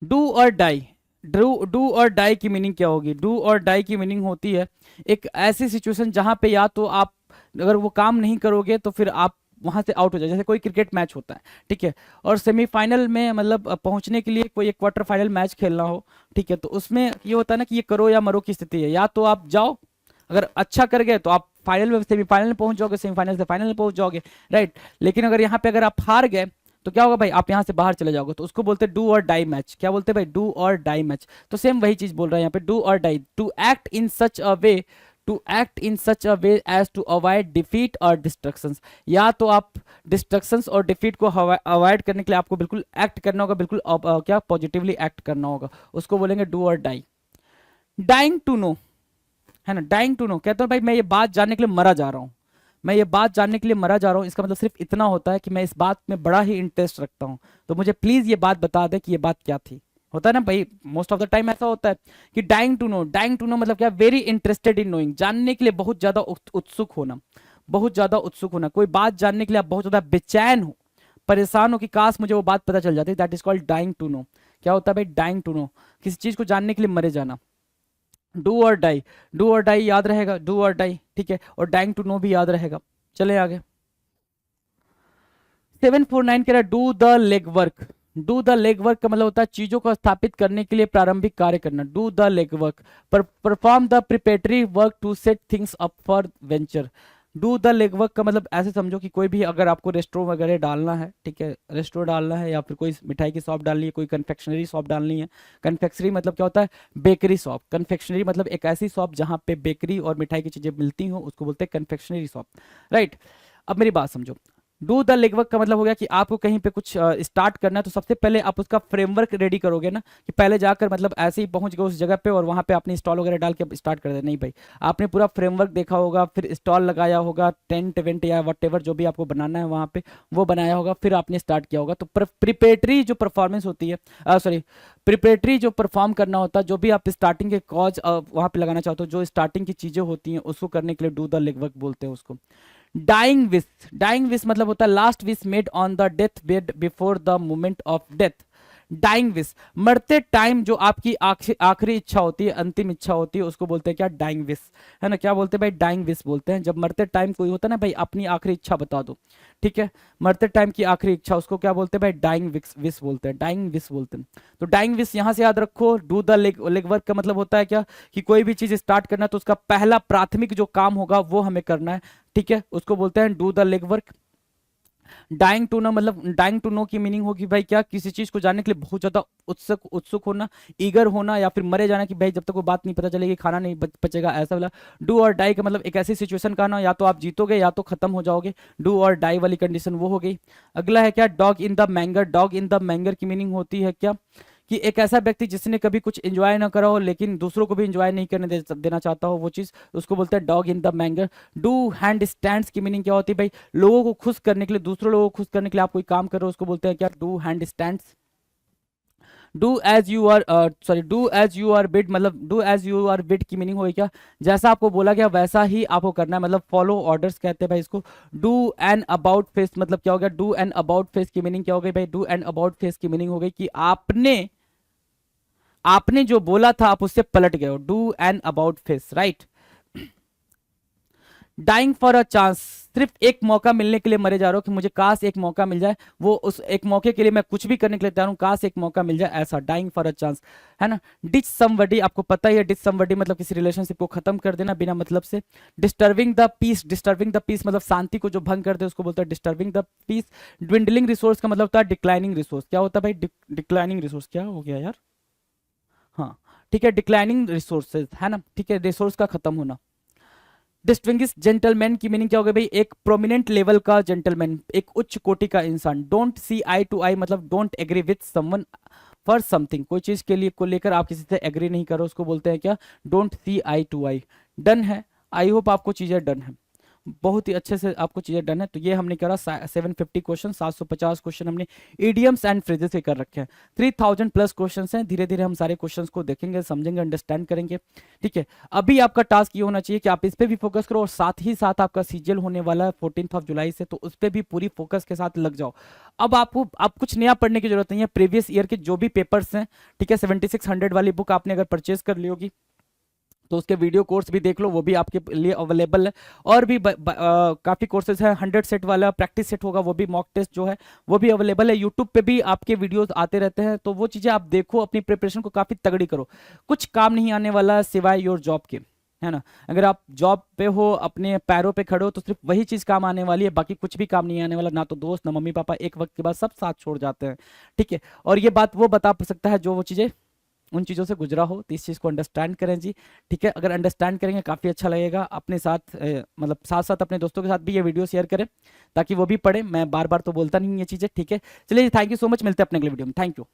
Do or die, do or die की मीनिंग क्या होगी, डू और डाई की मीनिंग होती है एक ऐसी सिचुएशन जहां पे या तो आप अगर वो काम नहीं करोगे तो फिर आप वहां से आउट हो जाए, जैसे कोई क्रिकेट मैच होता है, ठीक है, और सेमीफाइनल में मतलब पहुंचने के लिए कोई एक क्वार्टर फाइनल मैच खेलना हो, ठीक है, तो उसमें ये होता है ना कि ये करो या मरो की स्थिति है, या तो आप जाओ, अगर अच्छा कर गए तो आप फाइनल में, सेमीफाइनल में पहुंच जाओगे, सेमीफाइनल से फाइनल में पहुंच जाओगे, राइट। लेकिन अगर यहाँ पे अगर आप हार गए तो क्या होगा भाई, आप यहाँ से बाहर चले जाओगे, तो उसको बोलते हैं डू और डाई मैच। क्या बोलते हैं भाई, डू और डाई मैच। तो सेम वही चीज बोल रहा है यहाँ पे, do or die, to act in such a way, to act in such a way as to avoid defeat or destructions, या तो आप डिस्ट्रक्शंस और डिफीट को अवॉइड करने के लिए आपको बिल्कुल एक्ट करना होगा, बिल्कुल क्या पॉजिटिवली एक्ट करना होगा, उसको बोलेंगे do or die. Dying to no, है ना, डाइंग टू नो, कहते हैं भाई मैं ये बात जानने के लिए मरा जा रहा हूँ, मैं ये बात जानने के लिए मरा जा रहा हूँ, इसका मतलब सिर्फ इतना होता है कि मैं इस बात में बड़ा ही इंटरेस्ट रखता हूँ, तो मुझे प्लीज ये बात बता दे कि ये बात क्या थी। होता है ना भाई, मोस्ट ऑफ द टाइम ऐसा होता है कि dying to know, dying to know मतलब क्या, वेरी इंटरेस्टेड इन नोइंग, जानने के लिए बहुत ज्यादा उत्सुक होना, बहुत ज्यादा उत्सुक होना, कोई बात जानने के लिए आप बहुत ज्यादा बेचैन हो, परेशान हो कि काश मुझे वो बात पता चल जाती, that is called dying to know. क्या होता है भाई, डाइंग टू नो, किसी चीज को जानने के लिए मरे जाना। Do or die, do or die याद रहेगा, डू और डाई, ठीक है, और डाइंग टू नो भी याद रहेगा। चले आगे। 749 कह रहा है do the leg work, do the leg work का मतलब होता है चीजों को स्थापित करने के लिए प्रारंभिक कार्य करना। Do the leg work, perform the preparatory work to set things up for venture. Do the leg work का मतलब ऐसे समझो कि कोई भी अगर आपको रेस्टोरेंट वगैरह डालना है, ठीक है, रेस्टोरेंट डालना है या फिर कोई मिठाई की शॉप डालनी है, कोई कन्फेक्शनरी शॉप डालनी है। कन्फेक्शनरी मतलब क्या होता है, बेकरी शॉप। कन्फेक्शनरी मतलब एक ऐसी शॉप जहां पे बेकरी और मिठाई की चीजें मिलती हो, उसको बोलते हैं कन्फेक्शनरी शॉप, राइट। अब मेरी बात समझो, डू द लेगवर्क का मतलब हो गया कि आपको कहीं पे कुछ स्टार्ट करना है, तो सबसे पहले आप उसका फ्रेमवर्क रेडी करोगे ना, कि पहले जाकर मतलब ऐसे ही पहुंच गए उस जगह पे और वहां पे आपने स्टॉल वगैरह डाल के स्टार्ट कर दे, नहीं भाई, आपने पूरा फ्रेमवर्क देखा होगा, फिर स्टॉल लगाया होगा, टेंट वेंट या वट जो भी आपको बनाना है वहां पे वो बनाया होगा, फिर आपने स्टार्ट किया होगा। तो प्रिपेटरी जो परफॉर्मेंस होती है, सॉरी, प्रिपेटरी जो परफॉर्म करना होता है, जो भी आप स्टार्टिंग के कॉज वहां पे लगाना चाहते हो, जो स्टार्टिंग की चीजें होती हैं उसको करने के लिए डू द लेगवर्क बोलते हैं उसको। डाइंग विश, डाइंग विश मतलब होता है last wish made on the death bed before the moment of death. Dying wish, मरते टाइम जो आपकी आखिरी इच्छा होती है, अंतिम इच्छा होती है, उसको बोलते हैं क्या, डाइंग विश, है ना। क्या बोलते हैं भाई, डाइंग विश बोलते हैं। जब मरते टाइम कोई होता है ना भाई, अपनी आखिरी इच्छा बता दो, ठीक है, मरते टाइम की आखिरी इच्छा, उसको क्या बोलते हैं भाई, डाइंग विश बोलते हैं, डाइंग विश बोलते हैं। तो डाइंग विश यहां से याद रखो। डू द लेग वर्क का मतलब होता है क्या, कि कोई भी चीज स्टार्ट करना है तो उसका पहला प्राथमिक जो काम होगा वो हमें करना है, ठीक है, उसको बोलते हैं do the leg work. Dying to know, मतलब डाइंग टू नो की मीनिंग होगी भाई क्या, किसी चीज को जानने के लिए बहुत ज्यादा उत्सुक उत्सुक होना, ईगर होना, या फिर मरे जाना कि भाई जब तक वो बात नहीं पता चलेगी खाना नहीं बचेगा, ऐसा वाला। डू और डाई का मतलब एक ऐसी सिचुएशन का ना, या तो आप जीतोगे या तो खत्म हो जाओगे, डू और डाई वाली कंडीशन वो हो गई। अगला है क्या, dog in the manger. Dog in the manger की मीनिंग होती है क्या, कि एक ऐसा व्यक्ति जिसने कभी कुछ एंजॉय ना करा हो लेकिन दूसरों को भी एंजॉय नहीं करने देना चाहता हो वो चीज, उसको बोलते हैं dog in the manger. Do handstands की मीनिंग क्या होती है भाई, लोगों को खुश करने के लिए, दूसरों लोगों को खुश करने के लिए आप कोई काम कर रहे हो, उसको बोलते हैं क्या, do handstands. Do as you are, sorry, do as you are bid, मतलब do as you are bid की मीनिंग होगी क्या, जैसा आपको बोला गया वैसा ही आपको करना है, मतलब फॉलो ऑर्डर्स कहते हैं भाई इसको। डू एन अबाउट फेस मतलब क्या हो गया, डू एन अबाउट फेस की मीनिंग क्या हो गई भाई, डू एन अबाउट फेस की मीनिंग हो गई कि आपने आपने जो बोला था आप उससे पलट गए हो, do an about face, right. Dying for a chance, सिर्फ एक मौका मिलने के लिए मरे जा रहे हो कि मुझे काश एक मौका मिल जाए, वो उस एक मौके के लिए मैं कुछ भी करने के लिए तैयार हूं, काश एक मौका मिल जाए, ऐसा डाइंग फॉर अ चांस, है ना। डिच समबडी, आपको पता ही है डिच समबडी मतलब किसी रिलेशनशिप को खत्म कर देना बिना मतलब से। Disturbing the peace, disturbing the peace मतलब शांति को जो भंग कर दे उसको बोलता है disturbing the peace. Dwindling resource का मतलब होता है डिक्लाइनिंग रिसोर्स, क्या होता है भाई, डिक्लाइनिंग रिसोर्स, क्या हो गया यार, हाँ ठीक है, डिक्लाइनिंग रिसोर्सेज, है ना, ठीक है, रिसोर्स का खत्म होना। डिस्टिंग्विश जेंटलमैन की मीनिंग क्या हो गई भाई, एक प्रोमिनेंट लेवल का जेंटलमैन, एक उच्च कोटि का इंसान। Don't see eye to eye मतलब don't agree with someone for something, कोई चीज के लिए को लेकर आप किसी से एग्री नहीं करो उसको बोलते हैं क्या, don't see eye to eye. Done है, आई होप आपको चीजें डन है, बहुत ही अच्छे से आपको चीजें डन है। तो ये हमने करा 750 क्वेश्चन, 750 क्वेश्चन हमने इडियम्स एंड फ्रेजेस के कर रखे हैं। 3000 प्लस क्वेश्चन हैं, धीरे धीरे हम सारे क्वेश्चंस को देखेंगे, समझेंगे, अंडरस्टैंड करेंगे, ठीक है। अभी आपका टास्क ये होना चाहिए कि आप इस पे भी फोकस करो, और साथ ही साथ आपका सीजीएल होने वाला है 14 जुलाई से, तो उस पर भी पूरी फोकस के साथ लग जाओ। अब आपको आप कुछ नया पढ़ने की जरूरत नहीं है, प्रीवियस ईयर के जो भी पेपर्स हैं, ठीक है, 7600 वाली बुक आपने अगर परचेज कर ली होगी तो उसके वीडियो कोर्स भी देख लो, वो भी आपके लिए अवेलेबल है। और भी काफ़ी कोर्सेज हैं, 100 सेट वाला प्रैक्टिस सेट होगा, वो भी मॉक टेस्ट जो है वो भी अवेलेबल है। यूट्यूब पे भी आपके वीडियोस आते रहते हैं, तो वो चीज़ें आप देखो, अपनी प्रिपरेशन को काफ़ी तगड़ी करो। कुछ काम नहीं आने वाला सिवाय योर जॉब के, है ना। अगर आप जॉब पे हो, अपने पैरों पे खड़े हो, तो सिर्फ वही चीज़ काम आने वाली है, बाकी कुछ भी काम नहीं आने वाला, ना तो दोस्त ना मम्मी पापा, एक वक्त के बाद सब साथ छोड़ जाते हैं, ठीक है। और ये बात वो बता सकता है जो वो चीज़ें उन चीज़ों से गुजरा हो, तो इस चीज़ को अंडरस्टैंड करें जी, ठीक है। अगर अंडरस्टैंड करेंगे काफ़ी अच्छा लगेगा, अपने साथ मतलब साथ साथ अपने दोस्तों के साथ भी ये वीडियो शेयर करें ताकि वो भी पढ़े, मैं बार बार तो बोलता नहीं ये चीज़ें, ठीक है। चलिए, थैंक यू सो मच, मिलते हैं अपने अगले वीडियो में, थैंक यू।